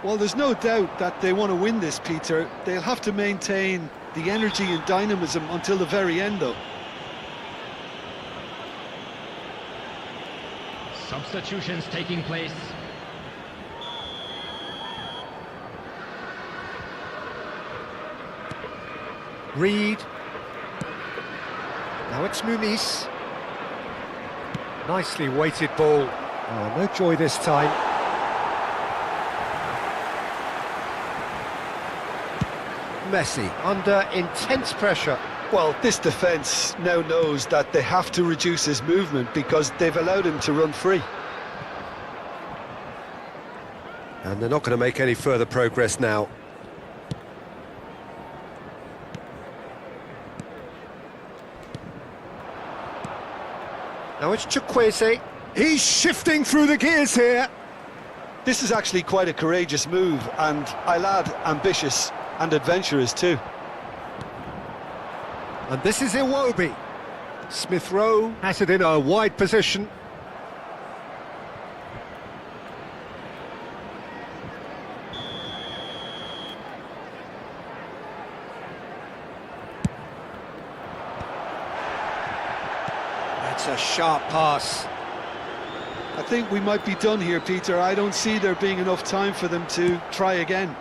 B: Well, there's no doubt that they want to win this, Peter. They'll have to maintain the energy and dynamism until the very end, though.
C: Substitutions taking place.
A: Reed. Now it's Muniz. Nicely weighted ball. Oh, no joy this time. Messi under intense pressure.
B: Well, this defence now knows that they have to reduce his movement because they've allowed him to run free.
A: And they're not going to make any further progress now. Now it's Chukwueze. He's shifting through the gears here.
B: This is actually quite a courageous move, and I'll add ambitious and adventurous too.
A: And this is Iwobi. Smith Rowe has it in a wide position. That's a sharp pass.
B: I think we might be done here, Peter. I don't see there being enough time for them to try again.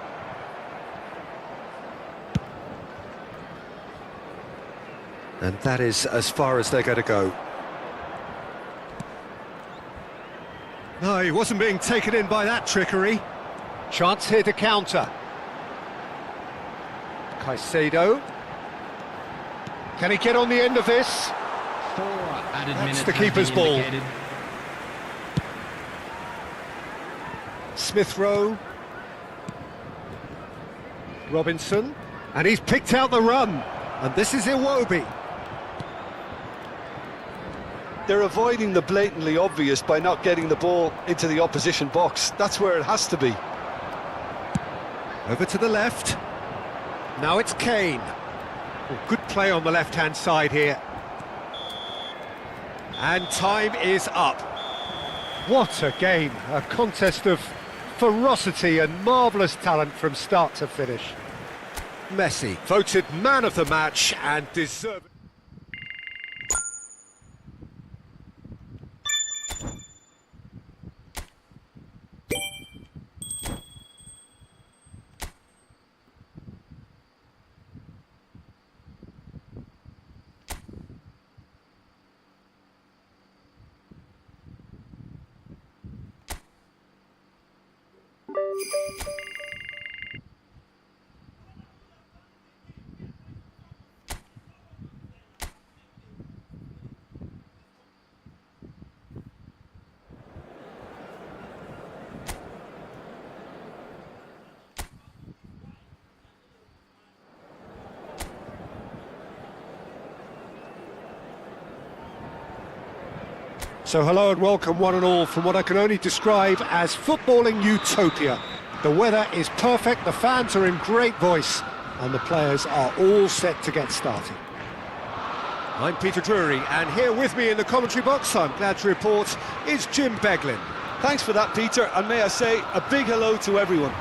A: And that is as far as they're going to go. No, he wasn't being taken in by that trickery. Chance here to counter. Caicedo. Can he get on the end of this?
C: 4 added minutes.
A: That's the keeper's ball.
C: Indicated.
A: Smith Rowe. Robinson. And he's picked out the run. And this is Iwobi.
B: They're avoiding the blatantly obvious by not getting the ball into the opposition box. That's where it has to be.
A: Over to the left. Now it's Kane. Oh, good play on the left-hand side here. And time is up. What a game. A contest of ferocity and marvellous talent from start to finish. Messi, voted man of the match and deserved. So hello and welcome one and all from what I can only describe as footballing utopia. The weather is perfect, the fans are in great voice, and the players are all set to get started. I'm Peter Drury, and here with me in the commentary box, I'm glad to report, is Jim Beglin.
B: Thanks for that, Peter, and may I say a big hello to everyone.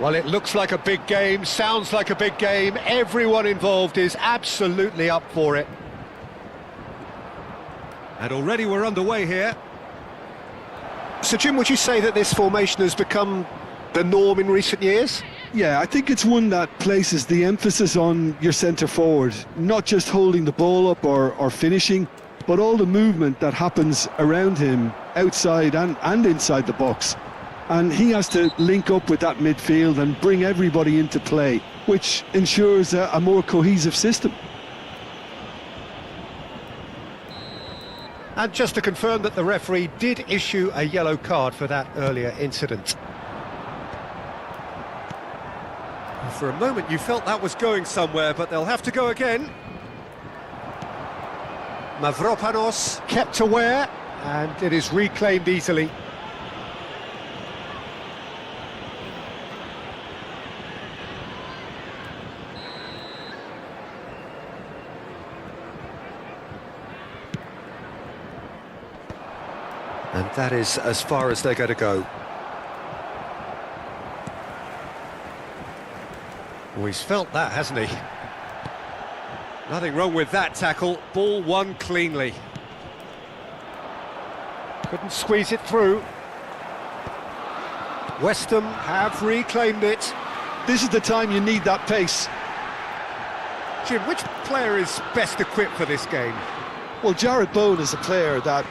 A: Well, it looks like a big game, sounds like a big game, everyone involved is absolutely up for it. And already we're underway here. So Jim, would you say that this formation has become the norm in recent years?
B: Yeah, I think it's one that places the emphasis on your centre forward, not just holding the ball up or finishing, but all the movement that happens around him, outside and inside the box. And he has to link up with that midfield and bring everybody into play, which ensures a more cohesive system.
A: And just to confirm that the referee did issue a yellow card for that earlier incident. For a moment you felt that was going somewhere, but they'll have to go again. Mavropanos kept aware, and it is reclaimed easily. And that is as far as they're going to go. Oh, he's felt that, hasn't he? Nothing wrong with that tackle. Ball won cleanly. Couldn't squeeze it through. West Ham have reclaimed it.
B: This is the time you need that pace.
A: Jim, which player is best equipped for this game?
B: Well, Jarrod Bowen is a player that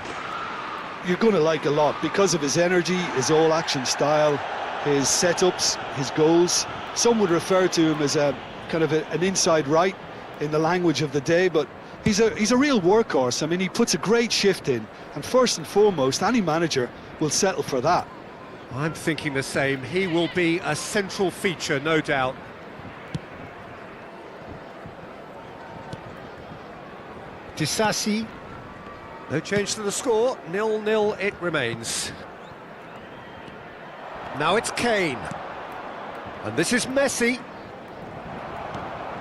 B: you're going to like a lot because of his energy, his all-action style, his setups, his goals. Some would refer to him as a kind of an inside right in the language of the day, but he's a real workhorse. I mean, he puts a great shift in, and first and foremost, any manager will settle for that.
A: I'm thinking the same. He will be a central feature, no doubt. Disasi. No change to the score, 0-0 it remains. Now it's Kane. And this is Messi.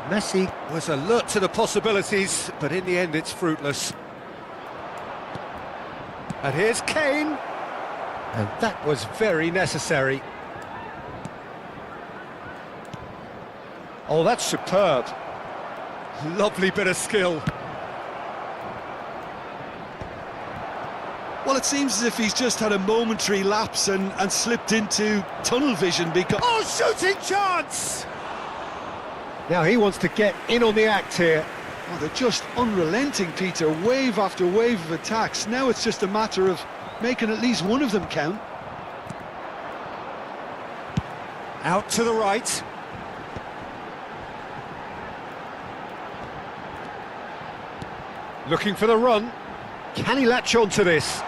A: Messi was alert to the possibilities, but in the end it's fruitless. And here's Kane. And that was very necessary. Oh, that's superb. Lovely bit of skill.
B: Well, it seems as if he's just had a momentary lapse and slipped into tunnel vision because...
A: Oh, shooting chance! Now he wants to get in on the act here.
B: Oh, they're just unrelenting, Peter. Wave after wave of attacks. Now it's just a matter of making at least one of them count.
A: Out to the right. Looking for the run. Can he latch on to this?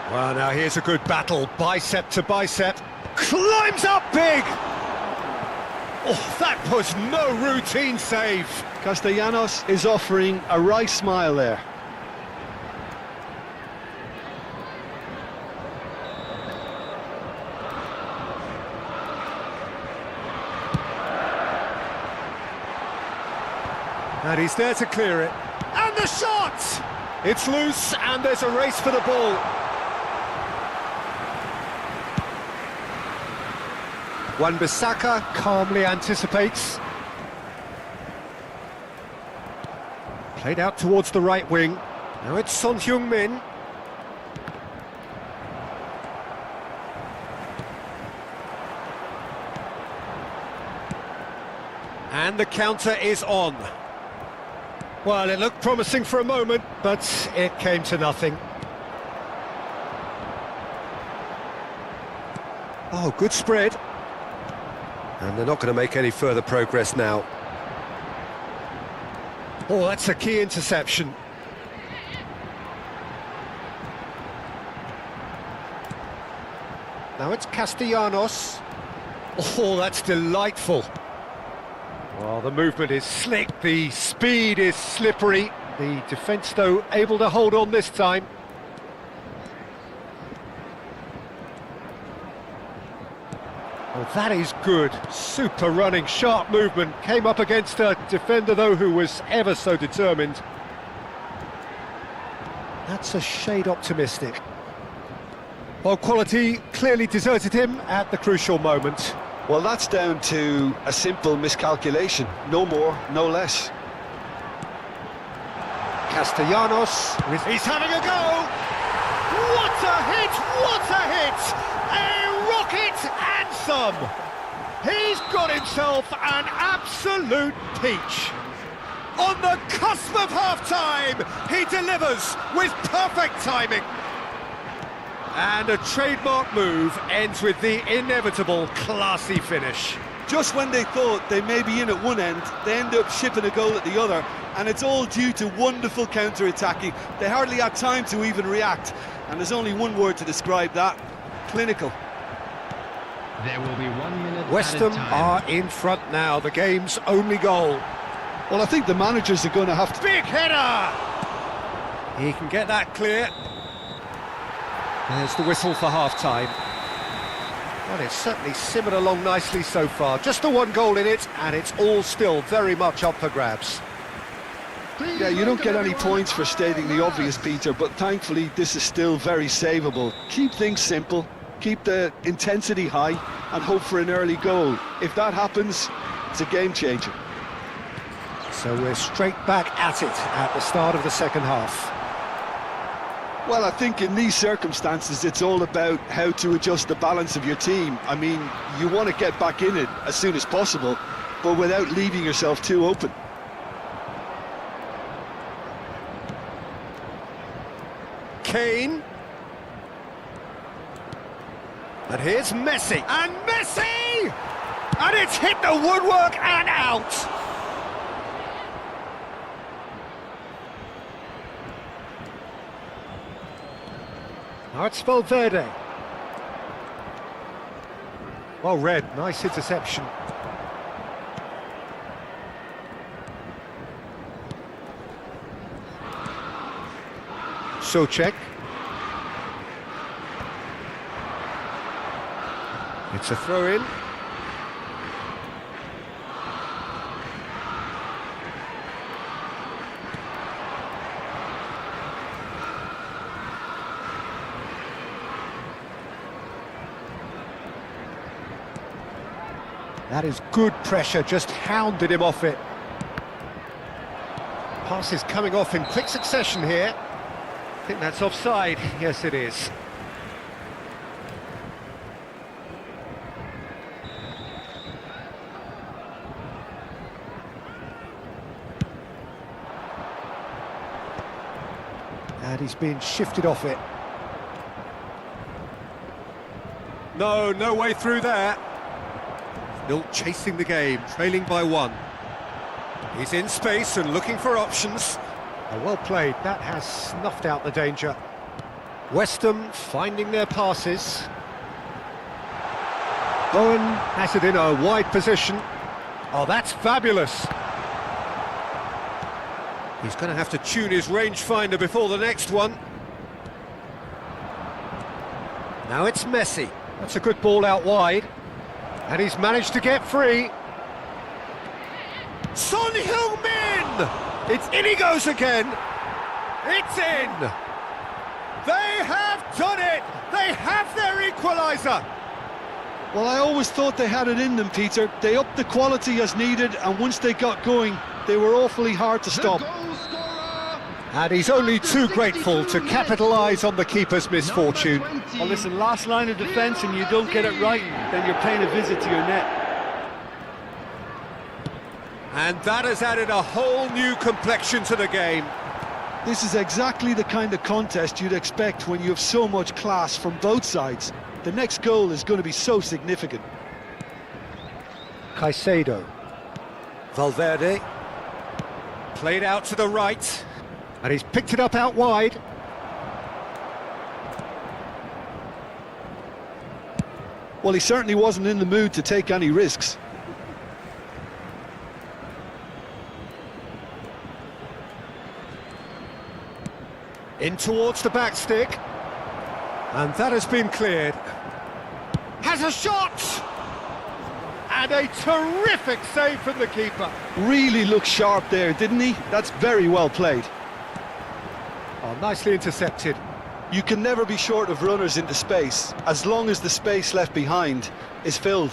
A: Well, now here's a good battle, bicep to bicep. Climbs up big! Oh, that was no routine save.
B: Castellanos is offering a wry smile there.
A: And he's there to clear it. And the shot! It's loose, and there's a race for the ball. Wan-Bissaka calmly anticipates. Played out towards the right wing. Now it's Son Heung-min. And the counter is on. Well, it looked promising for a moment, but it came to nothing. Oh, good spread. And they're not going to make any further progress now. Oh, that's a key interception. Now it's Castellanos. Oh, that's delightful. Well, the movement is slick, the speed is slippery. The defence, though, able to hold on this time. Oh, that is good. Super running, sharp movement. Came up against a defender, though, who was ever so determined. That's a shade optimistic. Well, quality clearly deserted him at the crucial moment.
B: Well, that's down to a simple miscalculation. No more, no less.
A: Castellanos, he's having a go! What a hit! What a hit! A rocket and some! He's got himself an absolute peach. On the cusp of half-time, he delivers with perfect timing. And a trademark move ends with the inevitable classy finish.
B: Just when they thought they may be in at one end, they end up shipping a goal at the other, and it's all due to wonderful counter-attacking. They hardly had time to even react, and there's only one word to describe that: clinical.
C: There will be 1 minute
A: West
C: added
A: Ham
C: time.
A: are in front now, the game's only goal.
B: Well, I think the managers are going to have to...
A: Big header! He can get that clear. There's the whistle for half-time. Well, it's certainly simmered along nicely so far. Just the one goal in it, and it's all still very much up for grabs.
C: Please
B: Yeah, you don't get
C: welcome
B: any
C: everyone
B: points for
C: to
B: stating the obvious, Peter, but thankfully this is still very savable. Keep things simple, keep the intensity high, and hope for an early goal. If that happens, it's a game changer.
A: So we're straight back at it at the start of the second half.
B: Well, I think in these circumstances it's all about how to adjust the balance of your team. I mean, you want to get back in it as soon as possible, but without leaving yourself too open.
A: Kane. And here's Messi. And Messi! And it's hit the woodwork and out! Now it's Valverde. Well read, nice interception. Souček. It's a throw-in. That is good pressure, just hounded him off it. Pass is coming off in quick succession here. I think that's offside. Yes, it is. And he's being shifted off it. No way through there. Still chasing the game, trailing by one. He's in space and looking for options. Oh, well played, that has snuffed out the danger. West Ham finding their passes. Bowen has it in a wide position. Oh, that's fabulous. He's going to have to tune his rangefinder before the next one. Now it's Messi. That's a good ball out wide. And he's managed to get free. Son Heung-min! It's in he goes again. It's in. They have done it. They have their equaliser.
B: Well, I always thought they had it in them, Peter. They upped the quality as needed, and once they got going, they were awfully hard to stop.
C: The goal scorer,
A: And he's only too grateful to capitalise on the keeper's misfortune.
C: number 20.
B: Well, listen, last line of defence and you don't get it right, then you're paying a visit to your net.
A: And that has added a whole new complexion to the game.
B: This is exactly the kind of contest you'd expect when you have so much class from both sides. The next goal is going to be so significant.
A: Caicedo. Valverde. Played out to the right. And he's picked it up out wide.
B: Well, he certainly wasn't in the mood to take any risks.
A: In towards the back stick. And that has been cleared. Has a shot! And a terrific save from the keeper.
B: Really looked sharp there, didn't he? That's very well played.
A: Oh, nicely intercepted.
B: You can never be short of runners into space, as long as the space left behind is filled.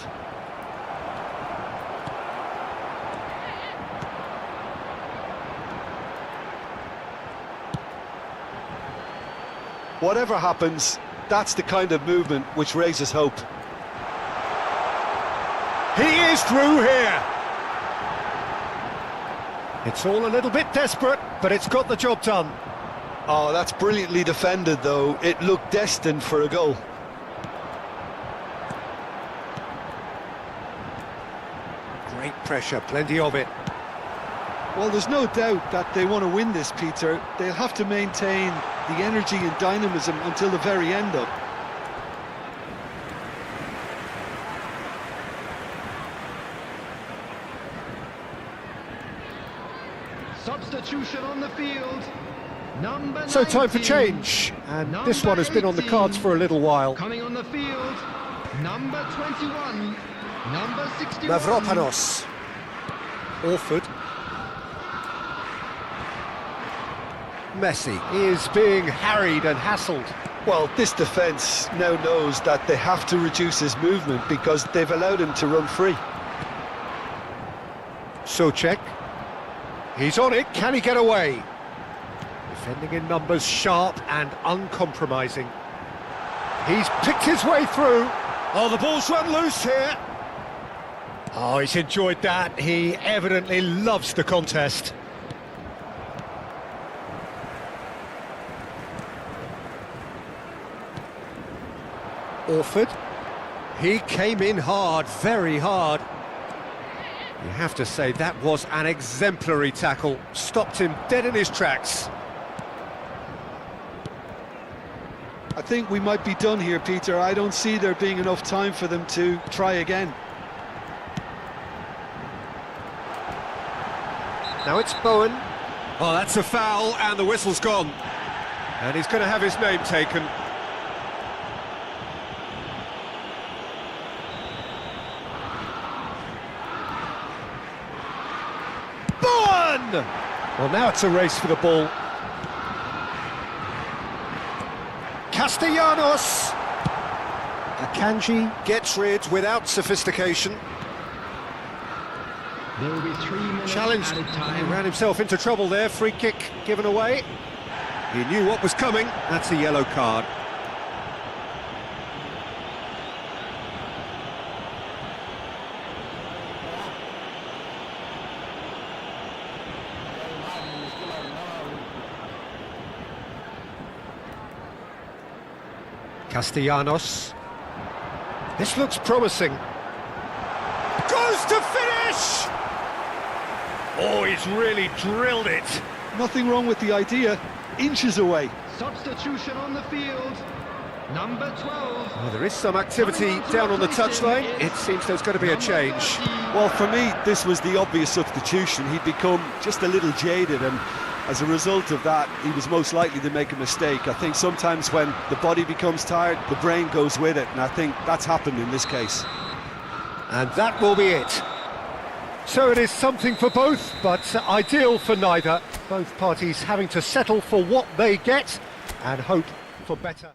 B: Whatever happens, that's the kind of movement which raises hope.
A: He is through here. It's all a little bit desperate, but it's got the job done.
B: Oh, that's brilliantly defended, though. It looked destined for a goal.
A: Great pressure, plenty of it.
B: Well, there's no doubt that they want to win this, Peter. They'll have to maintain the energy and dynamism until the very end, though.
C: Substitution on the field. Number
A: So time for
C: 19.
A: change, and
C: Number
A: this one has been on the cards
C: 18.
A: for a little while.
C: Coming on the field, number 21, number 61.
A: Mavropanos. Orford. Messi is being harried and hassled.
B: Well, this defence now knows that they have to reduce his movement because they've allowed him to run free.
A: Socek. He's on it, can he get away? Defending in numbers, sharp and uncompromising. He's picked his way through. Oh, the ball's run loose here. Oh, he's enjoyed that. He evidently loves the contest. Orford. He came in hard, very hard. You have to say that was an exemplary tackle. Stopped him dead in his tracks.
B: I think we might be done here, Peter. I don't see there being enough time for them to try again.
A: Now it's Bowen. Oh, that's a foul, and the whistle's gone. And he's going to have his name taken. Bowen! Well, now it's a race for the ball. Castellanos. Akanji gets rid without sophistication.
C: There will be 3 minutes
A: Challenged.
C: added
A: He
C: time.
A: ran himself into trouble there. Free kick given away. He knew what was coming. That's a yellow card. Castellanos. This looks promising. Goes to finish! Oh, he's really drilled it.
B: Nothing wrong with the idea. Inches away.
C: Substitution on the field, number 12.
A: Oh, there is some activity down on the touchline. It seems there's going to be a change.
B: Well, for me, this was the obvious substitution. He'd become just a little jaded, and as a result of that, he was most likely to make a mistake. I think sometimes when the body becomes tired, the brain goes with it, and I think that's happened in this case.
A: And that will be it. So it is something for both, but ideal for neither. Both parties having to settle for what they get and hope for better.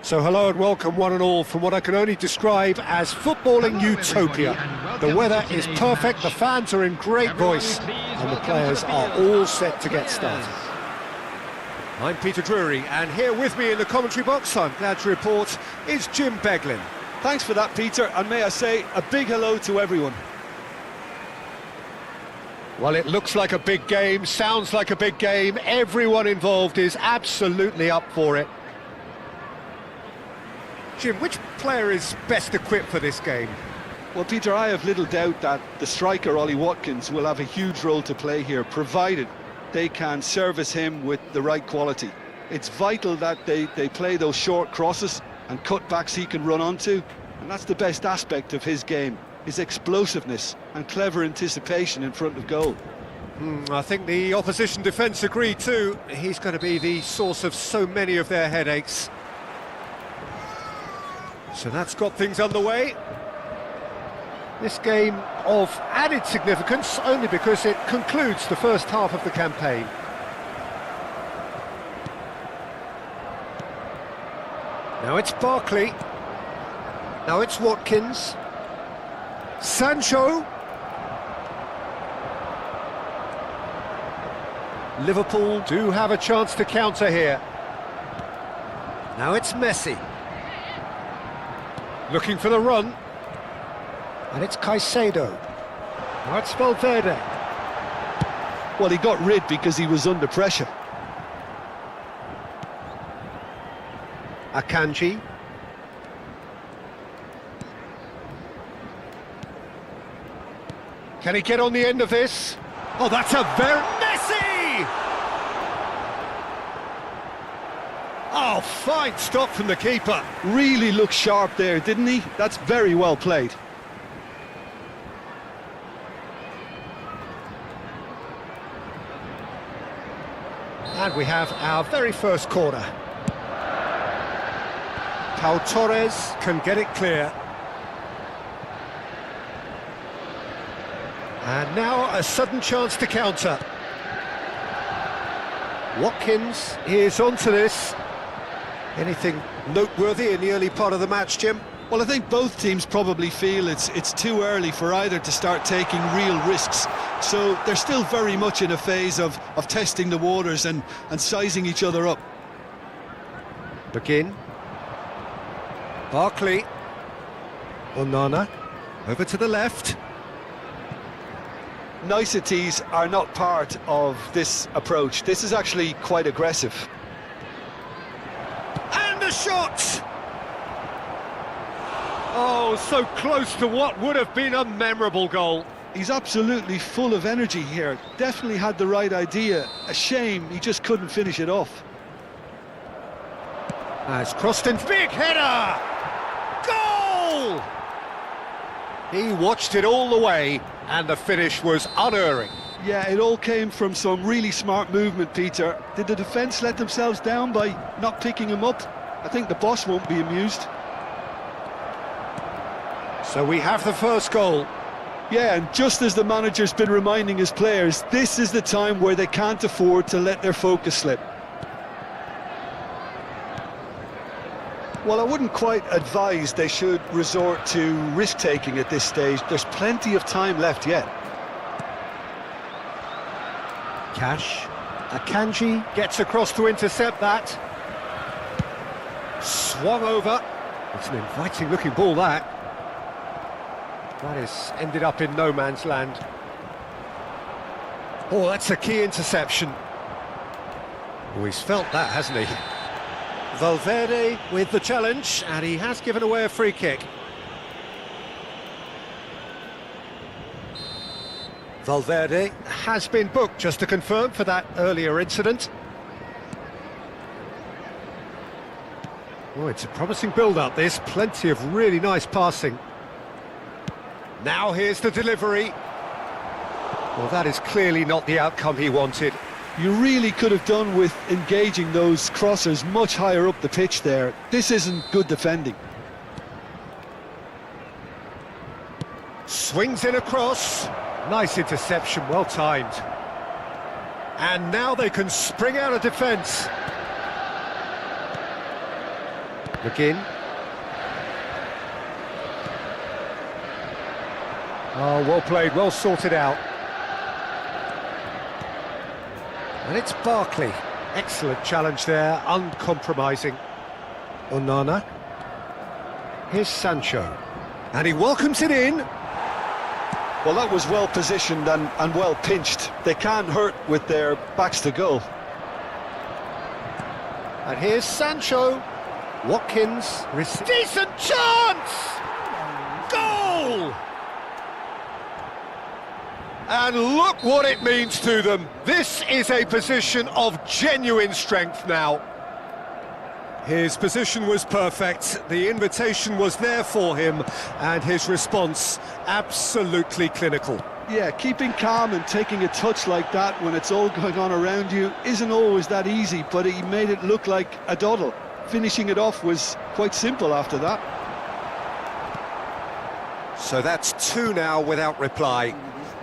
A: So hello and welcome one and all from what I can only describe as footballing
C: Hello,
A: utopia.
C: everybody, and welcome
A: The weather
C: to
A: is
C: today's
A: perfect, the
C: match.
A: fans are in great
C: Everyone
A: voice,
C: please
A: and the
C: welcome
A: players
C: to the
A: are
C: field
A: all
C: our
A: set to get
C: players.
A: started. I'm Peter Drury, and here with me in the commentary box, I'm glad to report, is Jim Beglin.
B: Thanks for that, Peter, and may I say a big hello to everyone.
A: Well, it looks like a big game, sounds like a big game, everyone involved is absolutely up for it. Jim, which player is best equipped for this game?
B: Well, Peter, I have little doubt that the striker, Ollie Watkins, will have a huge role to play here, provided they can service him with the right quality. It's vital that they play those short crosses and cutbacks he can run onto, and that's the best aspect of his game, his explosiveness and clever anticipation in front of goal.
A: I think the opposition defence agree too. He's going to be the source of so many of their headaches. So that's got things underway. This game of added significance only because it concludes the first half of the campaign. Now it's Barkley. Now it's Watkins. Sancho. Liverpool do have a chance to counter here. Now it's Messi. Looking for the run. And it's Caicedo. Now it's Valverde.
B: Well, he got rid because he was under pressure.
A: Akanji. Can he get on the end of this? Oh, that's a very... Messi! Oh, fine stop from the keeper.
B: Really looked sharp there, didn't he? That's very well played.
A: And we have our very first corner. Pau Torres can get it clear. And now a sudden chance to counter. Watkins is onto this. Anything noteworthy in the early part of the match, Jim?
B: Well, I think both teams probably feel it's too early for either to start taking real risks. So they're still very much in a phase of testing the waters and sizing each other up.
A: Begin. Barkley. Onana. Over to the left.
B: Niceties are not part of this approach. This is actually quite aggressive.
A: And a shot! Oh, so close to what would have been a memorable goal.
B: He's absolutely full of energy here. Definitely had the right idea. A shame he just couldn't finish it off.
A: As crossed in, big header! Goal! He watched it all the way, and the finish was unerring.
B: Yeah, it all came from some really smart movement, Peter. Did the defence let themselves down by not picking him up? I think the boss won't be amused.
A: So we have the first goal.
B: Yeah, and just as the manager's been reminding his players, this is the time where they can't afford to let their focus slip. Well, I wouldn't quite advise they should resort to risk-taking at this stage. There's plenty of time left yet.
A: Cash. Akanji gets across to intercept that. Swung over. It's an inviting looking ball, that. That has ended up in no man's land. Oh, that's a key interception. Oh, he's felt that, hasn't he? Valverde with the challenge, and he has given away a free kick. Valverde has been booked, just to confirm, for that earlier incident. Oh, it's a promising build-up, this. Plenty of really nice passing. Now here's the delivery. Well, that is clearly not the outcome he wanted.
B: You really could have done with engaging those crossers much higher up the pitch there. This isn't good defending.
A: Swings in across. Nice interception, well timed. And now they can spring out of defence. McGinn. Oh, well played, well sorted out. And it's Barkley. Excellent challenge there, uncompromising. Onana. Here's Sancho. And he welcomes it in.
B: Well, that was well positioned and well pinched. They can't hurt with their backs to goal.
A: And here's Sancho. Watkins. Decent chance! Goal! And look what it means to them. This is a position of genuine strength now. His position was perfect, the invitation was there for him, and his response absolutely clinical.
B: Yeah, keeping calm and taking a touch like that when it's all going on around you isn't always that easy, but he made it look like a doddle. Finishing it off was quite simple after that.
A: So that's two now without reply.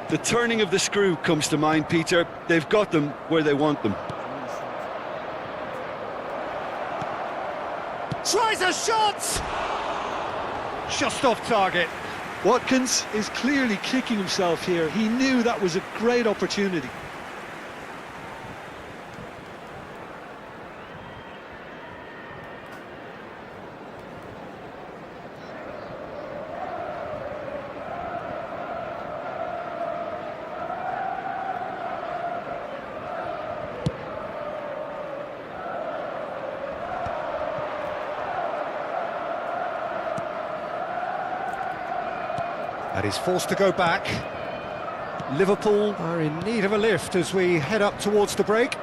B: The turning of the screw comes to mind, Peter. They've got them where they want them.
A: Tries a shot! Just off target.
B: Watkins is clearly kicking himself here. He knew that was a great opportunity.
A: And he's forced to go back. Liverpool are in need of a lift as we head up towards the break.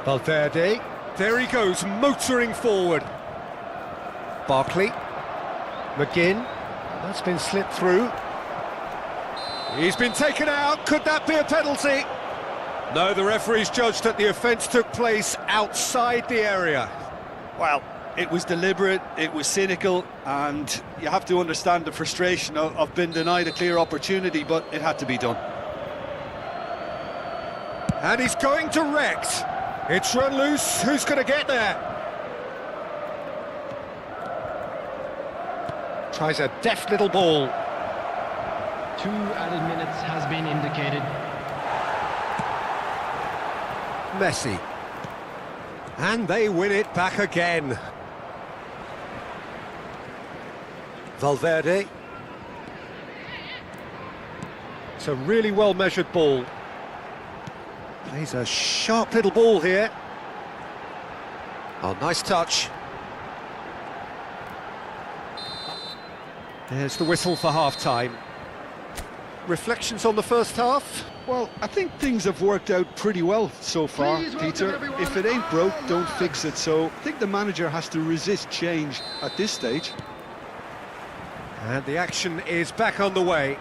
A: Valverde, there he goes, motoring forward. Barkley, McGinn, that's been slipped through. He's been taken out, could that be a penalty? No, the referee's judged that the offence took place outside the area.
B: Well, it was deliberate, it was cynical, and you have to understand the frustration of being denied a clear opportunity, but it had to be done.
A: And he's going direct. It's run loose, who's going to get there? Tries a deft little ball.
C: 2 added minutes has been indicated.
A: Messi. And they win it back again. Valverde. It's a really well-measured ball. Plays a sharp little ball here. Oh, nice touch. There's the whistle for half-time. Reflections on the first half?
B: Well, I think things have worked out pretty well so far,
C: Please welcome
B: Peter.
C: everyone.
B: If it ain't broke, don't fix it. So I think the manager has to resist change at this stage.
A: And the action is back on the way.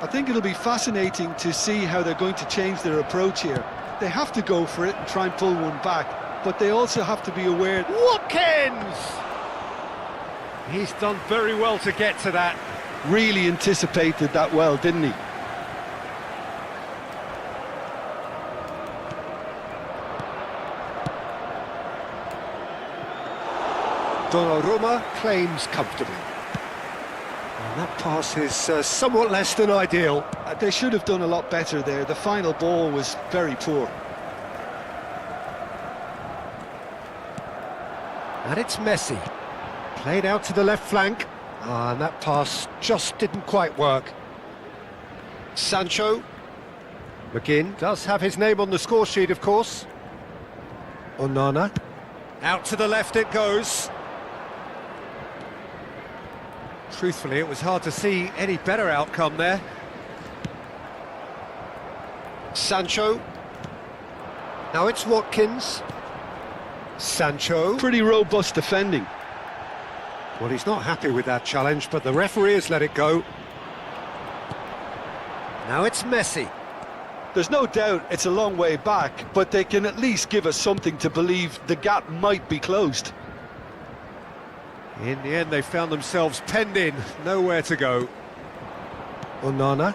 B: I think it'll be fascinating to see how they're going to change their approach here. They have to go for it and try and pull one back, but they also have to be aware...
A: Watkins! He's done very well to get to that.
B: Really anticipated that well, didn't he?
A: Donnarumma claims comfortably. And that pass is somewhat less than ideal.
B: They should have done a lot better there. The final ball was very poor.
A: And it's Messi. Played out to the left flank. And that pass just didn't quite work. Sancho. McGinn does have his name on the score sheet, of course. Onana. Out to the left it goes. Truthfully, it was hard to see any better outcome there. Sancho. Now it's Watkins. Sancho.
B: Pretty robust defending.
A: Well, he's not happy with that challenge, but the referee has let it go. Now it's Messi.
B: There's no doubt it's a long way back, but they can at least give us something to believe the gap might be closed.
A: In the end, they found themselves penned in, nowhere to go. Onana.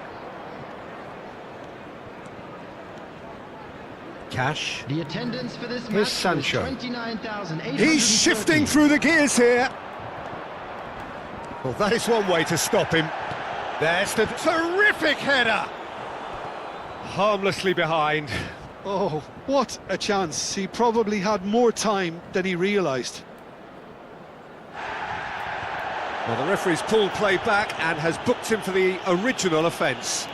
A: Cash.
C: The attendance for this
A: Here's
C: match
A: Sancho.
C: was 29,830.
A: He's shifting through the gears here. Well, that is one way to stop him. There's the terrific header. Harmlessly behind.
B: Oh, what a chance. He probably had more time than he realised.
A: Well, the referee's pulled play back and has booked him for the original offence.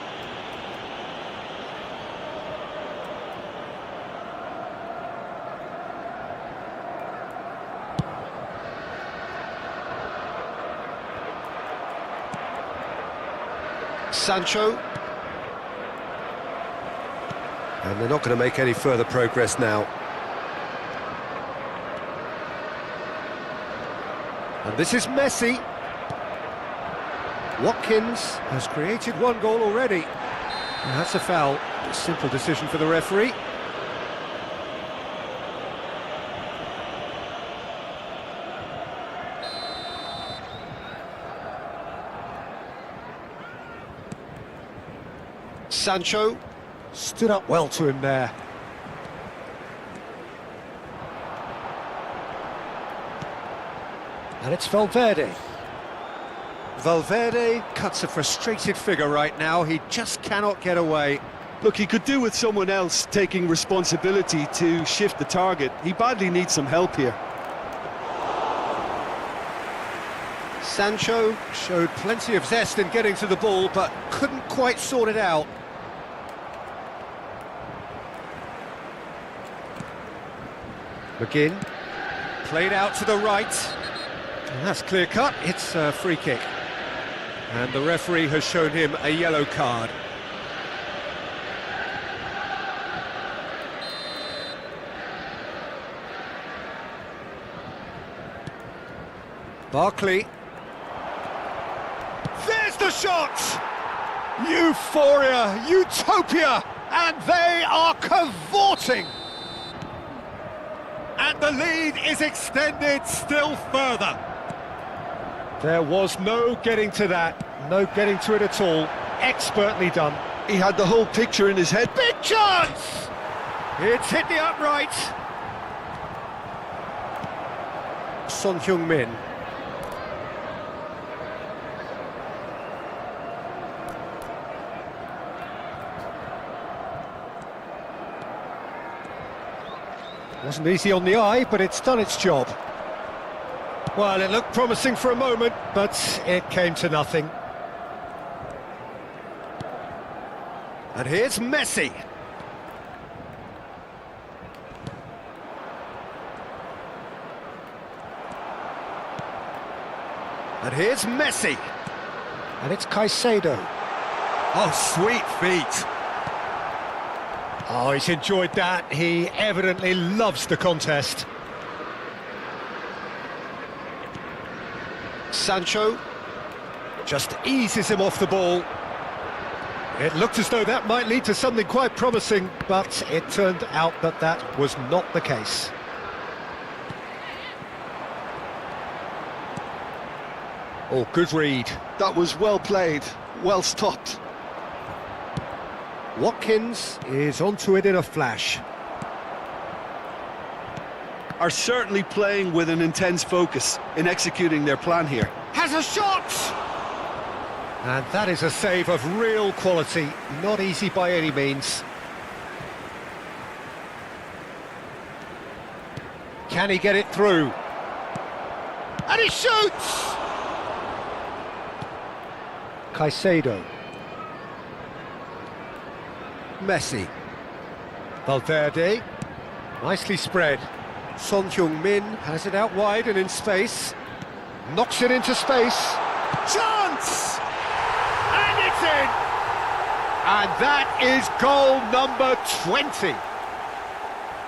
A: Sancho. And they're not going to make any further progress now. And this is Messi. Watkins has created one goal already. And that's a foul. A simple decision for the referee. Sancho stood up well to him there. And it's Valverde. Valverde cuts a frustrated figure right now. He just cannot get away.
B: Look, he could do with someone else taking responsibility to shift the target. He badly needs some help here.
A: Sancho showed plenty of zest in getting to the ball, but couldn't quite sort it out. McGinn, played out to the right. And that's clear cut, it's a free kick. And the referee has shown him a yellow card. Barkley. There's the shot! Euphoria, utopia, and they are cavorting! And the lead is extended still further. There was no getting to that, no getting to it at all. Expertly done.
B: He had the whole picture in his head.
A: Big chance! It's hit the upright. Son Heung-min. Wasn't easy on the eye, but it's done its job. Well, it looked promising for a moment, but it came to nothing. And here's Messi. And here's Messi. And it's Caicedo. Oh, sweet feet. Oh, he's enjoyed that. He evidently loves the contest. Sancho just eases him off the ball. It looked as though that might lead to something quite promising, but it turned out that that was not the case. Oh, good read.
B: That was well played, well stopped.
A: Watkins is onto it in a flash.
B: Are certainly playing with an intense focus in executing their plan here.
A: Has a shot! And that is a save of real quality, not easy by any means. Can he get it through? And he shoots! Caicedo. Messi. Valverde. Nicely spread. Son Heung-min has it out wide and in space. Knocks it into space. Chance! And it's in! And that is goal number 20.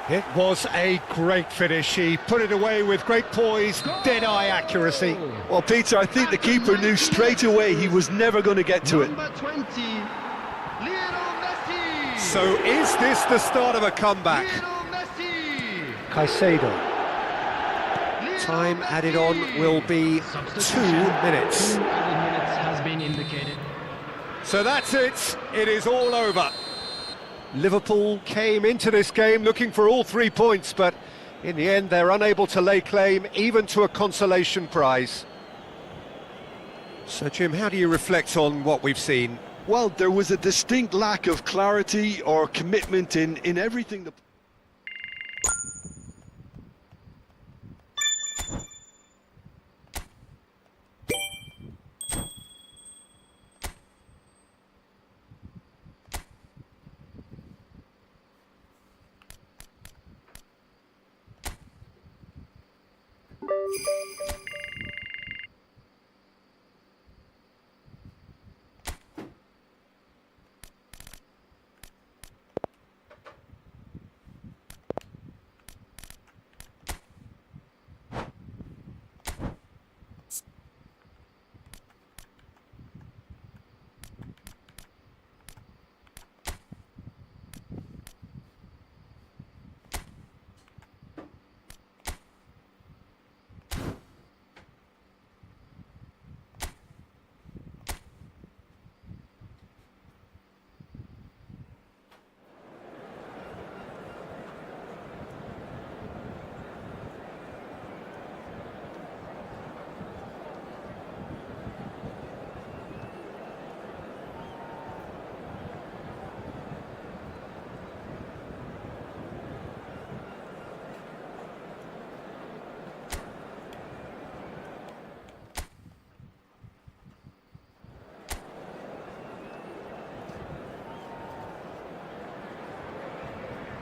A: It was a great finish. He put it away with great poise, dead-eye accuracy.
B: Well, Peter, I think the keeper knew straight away he was never going to get to it.
C: Number 20, Lionel Messi.
A: So is this the start of a comeback?
C: Lionel Messi.
A: Caicedo. Time added on will be 2 minutes.
C: 2 added minutes has been indicated.
A: So that's it. It is all over. Liverpool came into this game looking for all 3 points, but in the end they're unable to lay claim even to a consolation prize. So Jim, how do you reflect on what we've seen?
B: Well, there was a distinct lack of clarity or commitment in everything that...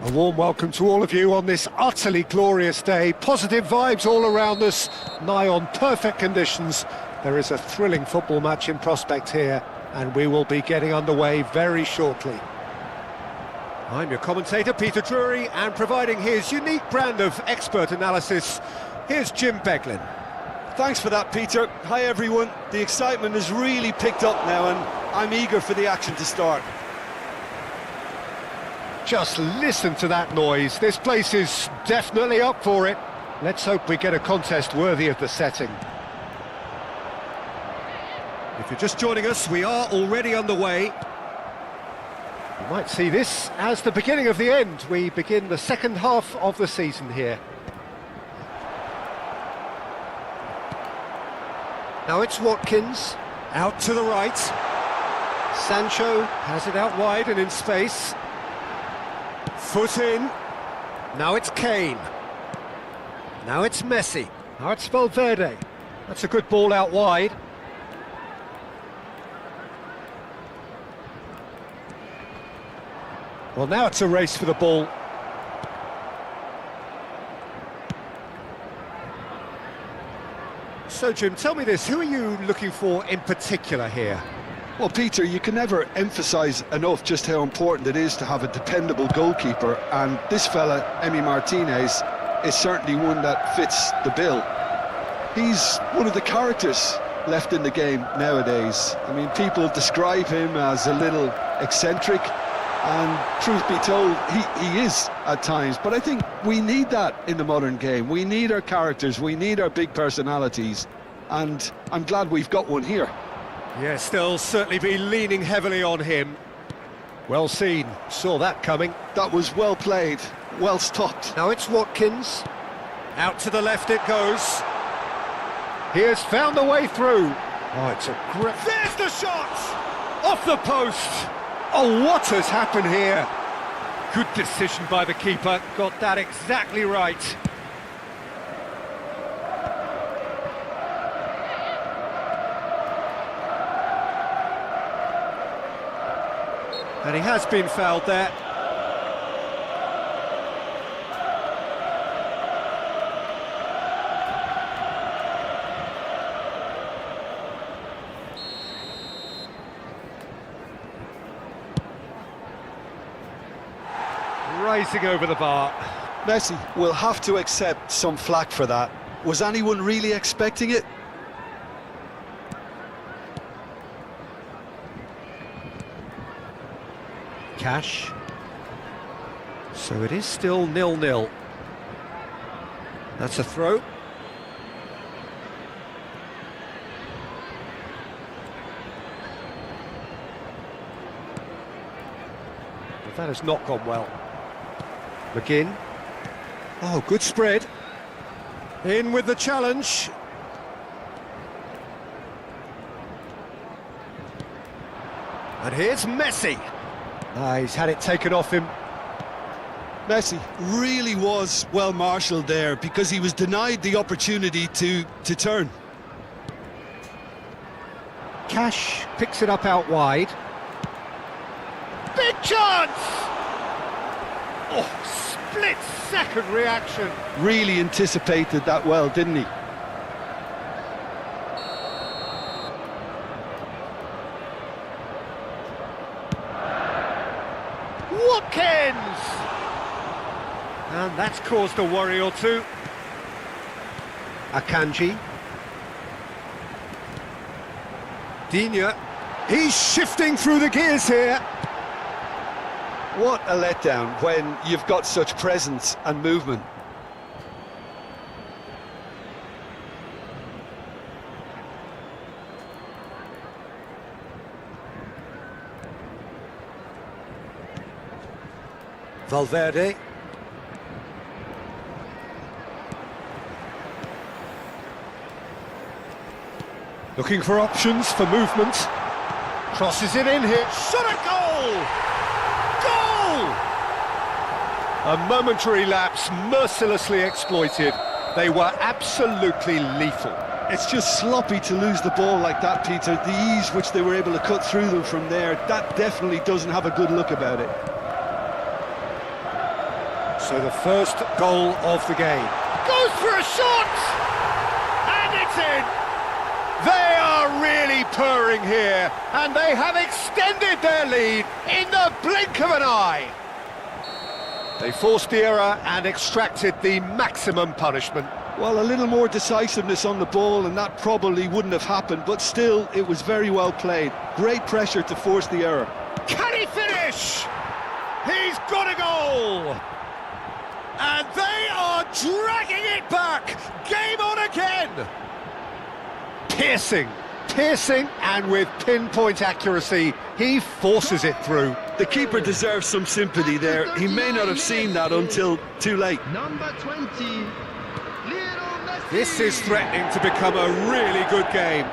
A: A warm welcome to all of you on this utterly glorious day. Positive vibes all around us, nigh on perfect conditions. There is a thrilling football match in prospect here, and we will be getting underway very shortly. I'm your commentator, Peter Drury, and providing his unique brand of expert analysis, here's Jim Beglin.
B: Thanks for that, Peter. Hi, everyone. The excitement has really picked up now, and I'm eager for the action to start.
A: Just listen to that noise. This place is definitely up for it. Let's hope we get a contest worthy of the setting. If you're just joining us, we are already underway. You might see this as the beginning of the end. We begin the second half of the season here. Now it's Watkins, out to the right. Sancho has it out wide and in space. Foot in. Now it's Kane. Now it's Messi. Now it's Valverde. That's a good ball out wide. Well, now it's a race for the ball. So, Jim, tell me this, who are you looking for in particular here?
B: Well, Peter, you can never emphasise enough just how important it is to have a dependable goalkeeper, and this fella, Emi Martinez, is certainly one that fits the bill. He's one of the characters left in the game nowadays. I mean, people describe him as a little eccentric, and truth be told, he is at times, but I think we need that in the modern game. We need our characters, we need our big personalities, and I'm glad we've got one here.
A: Yes, they'll certainly be leaning heavily on him. Well seen, saw that coming.
B: That was well played, well stopped.
A: Now it's Watkins. Out to the left it goes. He has found a way through. Oh, it's a great... There's the shot! Off the post! Oh, what has happened here? Good decision by the keeper, got that exactly right. And he has been fouled there. Rising over the bar.
B: Messi will have to accept some flack for that. Was anyone really expecting it?
A: Cash. So it is still 0-0. That's a throw. That has not gone well. McGinn. Oh, good spread. In with the challenge. And here's Messi. He's had it taken off him.
B: Messi really was well marshalled there because he was denied the opportunity to turn.
A: Cash picks it up out wide. Big chance! Oh, split-second reaction.
B: Really anticipated that well, didn't he?
A: Watkins! And that's caused a worry or two. Akanji. Digne. He's shifting through the gears here.
B: What a letdown when you've got such presence and movement.
A: Valverde. Looking for options for movement. Crosses it in here. Shot a goal! Goal! A momentary lapse mercilessly exploited. They were absolutely lethal.
B: It's just sloppy to lose the ball like that, Peter. The ease which they were able to cut through them from there, that definitely doesn't have a good look about it.
A: So the first goal of the game. Goes for a shot! And it's in! They are really purring here, and they have extended their lead in the blink of an eye. They forced the error and extracted the maximum punishment.
B: Well, a little more decisiveness on the ball and that probably wouldn't have happened, but still, it was very well played. Great pressure to force the error.
A: Can he finish? He's got a goal! And they are dragging it back! Game on again! Piercing, and with pinpoint accuracy, he forces it through.
B: The keeper deserves some sympathy there. He may not have seen that until too late.
C: Number 20, Lionel Messi.
A: This is threatening to become a really good game.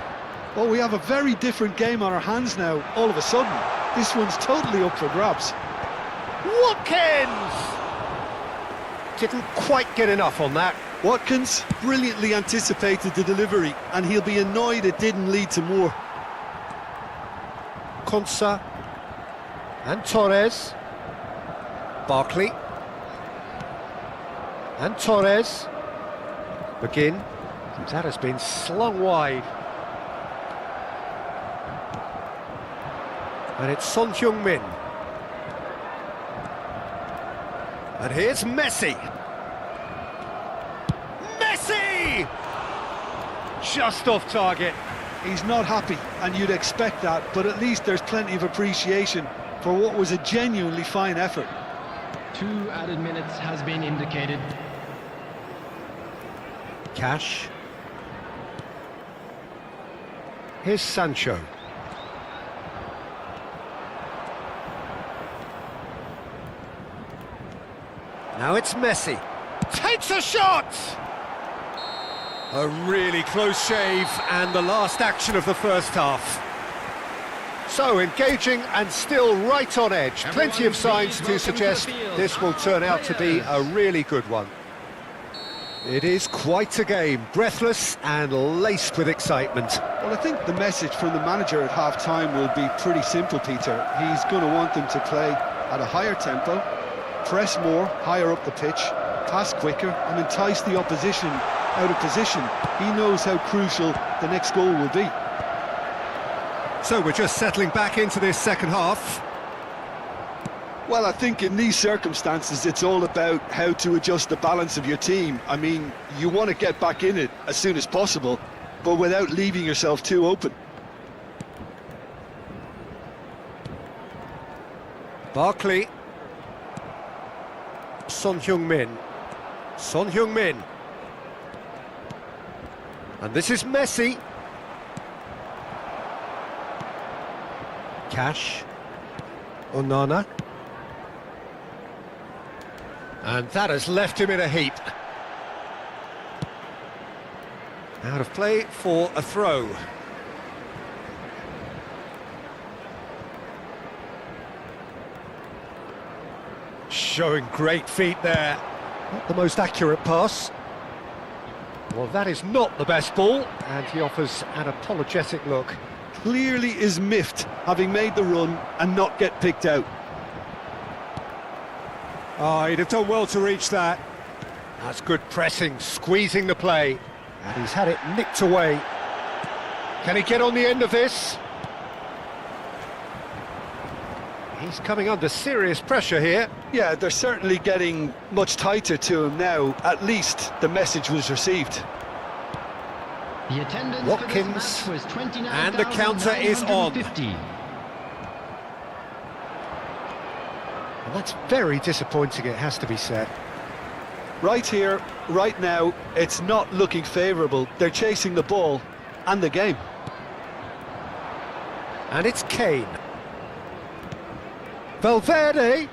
B: Well, we have a very different game on our hands now, all of a sudden. This one's totally up for grabs.
A: Watkins! Didn't quite get enough on that.
B: Watkins brilliantly anticipated the delivery, and he'll be annoyed it didn't lead to more.
A: Konsa and Torres. Barkley and Torres. McGinn. That has been slung wide. And it's Son Heung-min. And here's Messi. Messi! Just off target.
B: He's not happy, and you'd expect that, but at least there's plenty of appreciation for what was a genuinely fine effort.
C: 2 added minutes has been indicated.
A: Cash. Here's Sancho. Now it's Messi. Takes a shot! A really close shave, and the last action of the first half. So engaging and still right on edge. Plenty of signs to suggest this will turn out to be a really good one. It is quite a game, breathless and laced with excitement.
B: Well, I think the message from the manager at half-time will be pretty simple, Peter. He's going to want them to play at a higher tempo, press more, higher up the pitch, pass quicker and entice the opposition out of position. He knows how crucial the next goal will be.
A: So we're just settling back into this second half.
B: Well, I think in these circumstances it's all about how to adjust the balance of your team. I mean, you want to get back in it as soon as possible, but without leaving yourself too open.
A: Barkley. Son Heung-min. Son Heung-min. And this is Messi. Cash. Onana. And that has left him in a heap. Out of play for a throw. Showing great feet there. Not the most accurate pass. Well, that is not the best ball, and he offers an apologetic look.
B: Clearly is miffed, having made the run and not get picked out.
A: Oh, he'd have done well to reach that. That's good pressing, squeezing the play. And he's had it nicked away. Can he get on the end of this? He's coming under serious pressure here.
B: Yeah, they're certainly getting much tighter to him now. At least the message was received.
C: The attendance
A: Watkins,
C: for this match was 29,950.
A: and the counter is on. And that's very disappointing, it has to be said.
B: Right here, right now, it's not looking favourable. They're chasing the ball and the game.
A: And it's Kane. Valverde.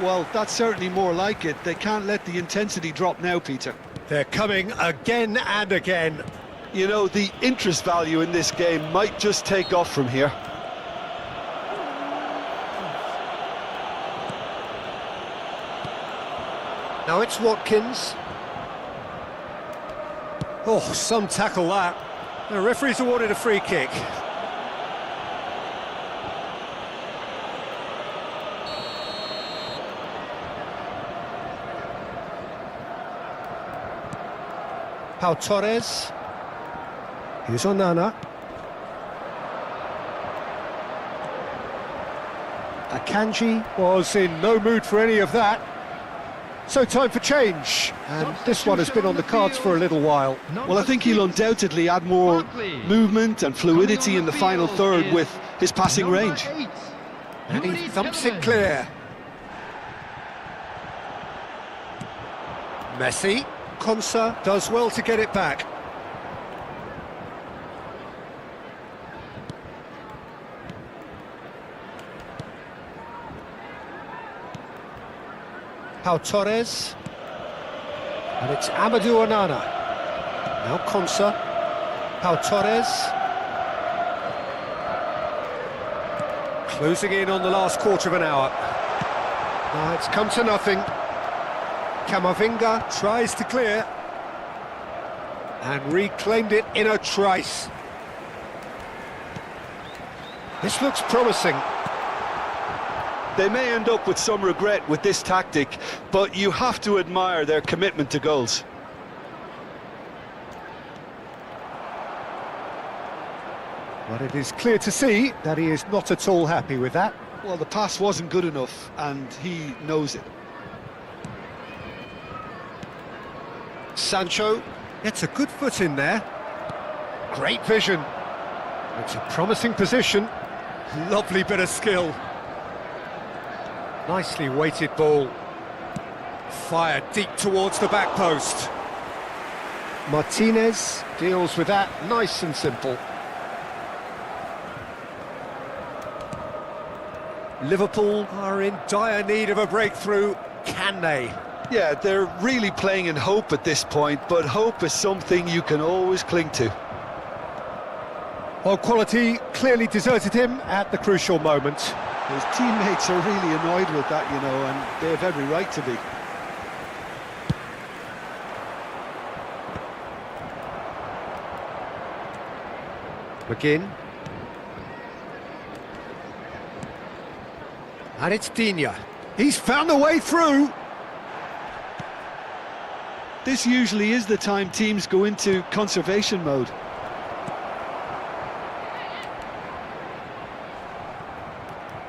B: Well, that's certainly more like it. They can't let the intensity drop now, Peter.
A: They're coming again and again.
B: You know, the interest value in this game might just take off from here.
A: Now it's Watkins. Oh, some tackle that. The referee's awarded a free kick. Pau Torres. Here's Onana. Akanji was in no mood for any of that. So time for change, and this one has been on the cards for a little while.
B: Well, I think he'll undoubtedly add more movement and fluidity in the final third with his passing range.
A: And he thumps it clear. Messi. Konsa does well to get it back. Pau Torres, and it's Amadou Onana. Now Konsa, Pau Torres. Closing in on the last quarter of an hour. Now it's come to nothing. Camavinga tries to clear, and reclaimed it in a trice. This looks promising.
B: They may end up with some regret with this tactic, but you have to admire their commitment to goals.
A: But it is clear to see that he is not at all happy with that.
B: Well, the pass wasn't good enough, and he knows it.
A: Sancho gets a good foot in there. Great vision. It's a promising position. Lovely bit of skill. Nicely weighted ball. Fired deep towards the back post. Martinez deals with that nice and simple. Liverpool are in dire need of a breakthrough. Can they?
B: Yeah, they're really playing in hope at this point, but hope is something you can always cling to.
A: Well, quality clearly deserted him at the crucial moment.
B: His teammates are really annoyed with that, you know, and they have every right to be.
A: McGinn. And it's Digne. He's found a way through.
B: This usually is the time teams go into conservation mode.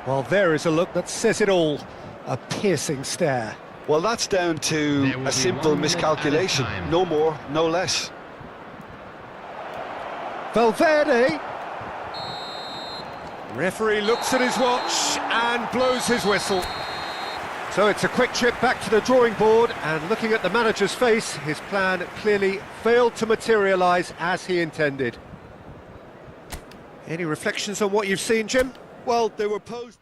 A: Well, there is a look that says it all. A piercing stare.
B: Well, that's down to a simple miscalculation. No more, no less.
A: Valverde. Referee looks at his watch and blows his whistle. So it's a quick trip back to the drawing board, and looking at the manager's face, his plan clearly failed to materialise as he intended. Any reflections on what you've seen, Jim?
B: Well, they were posed.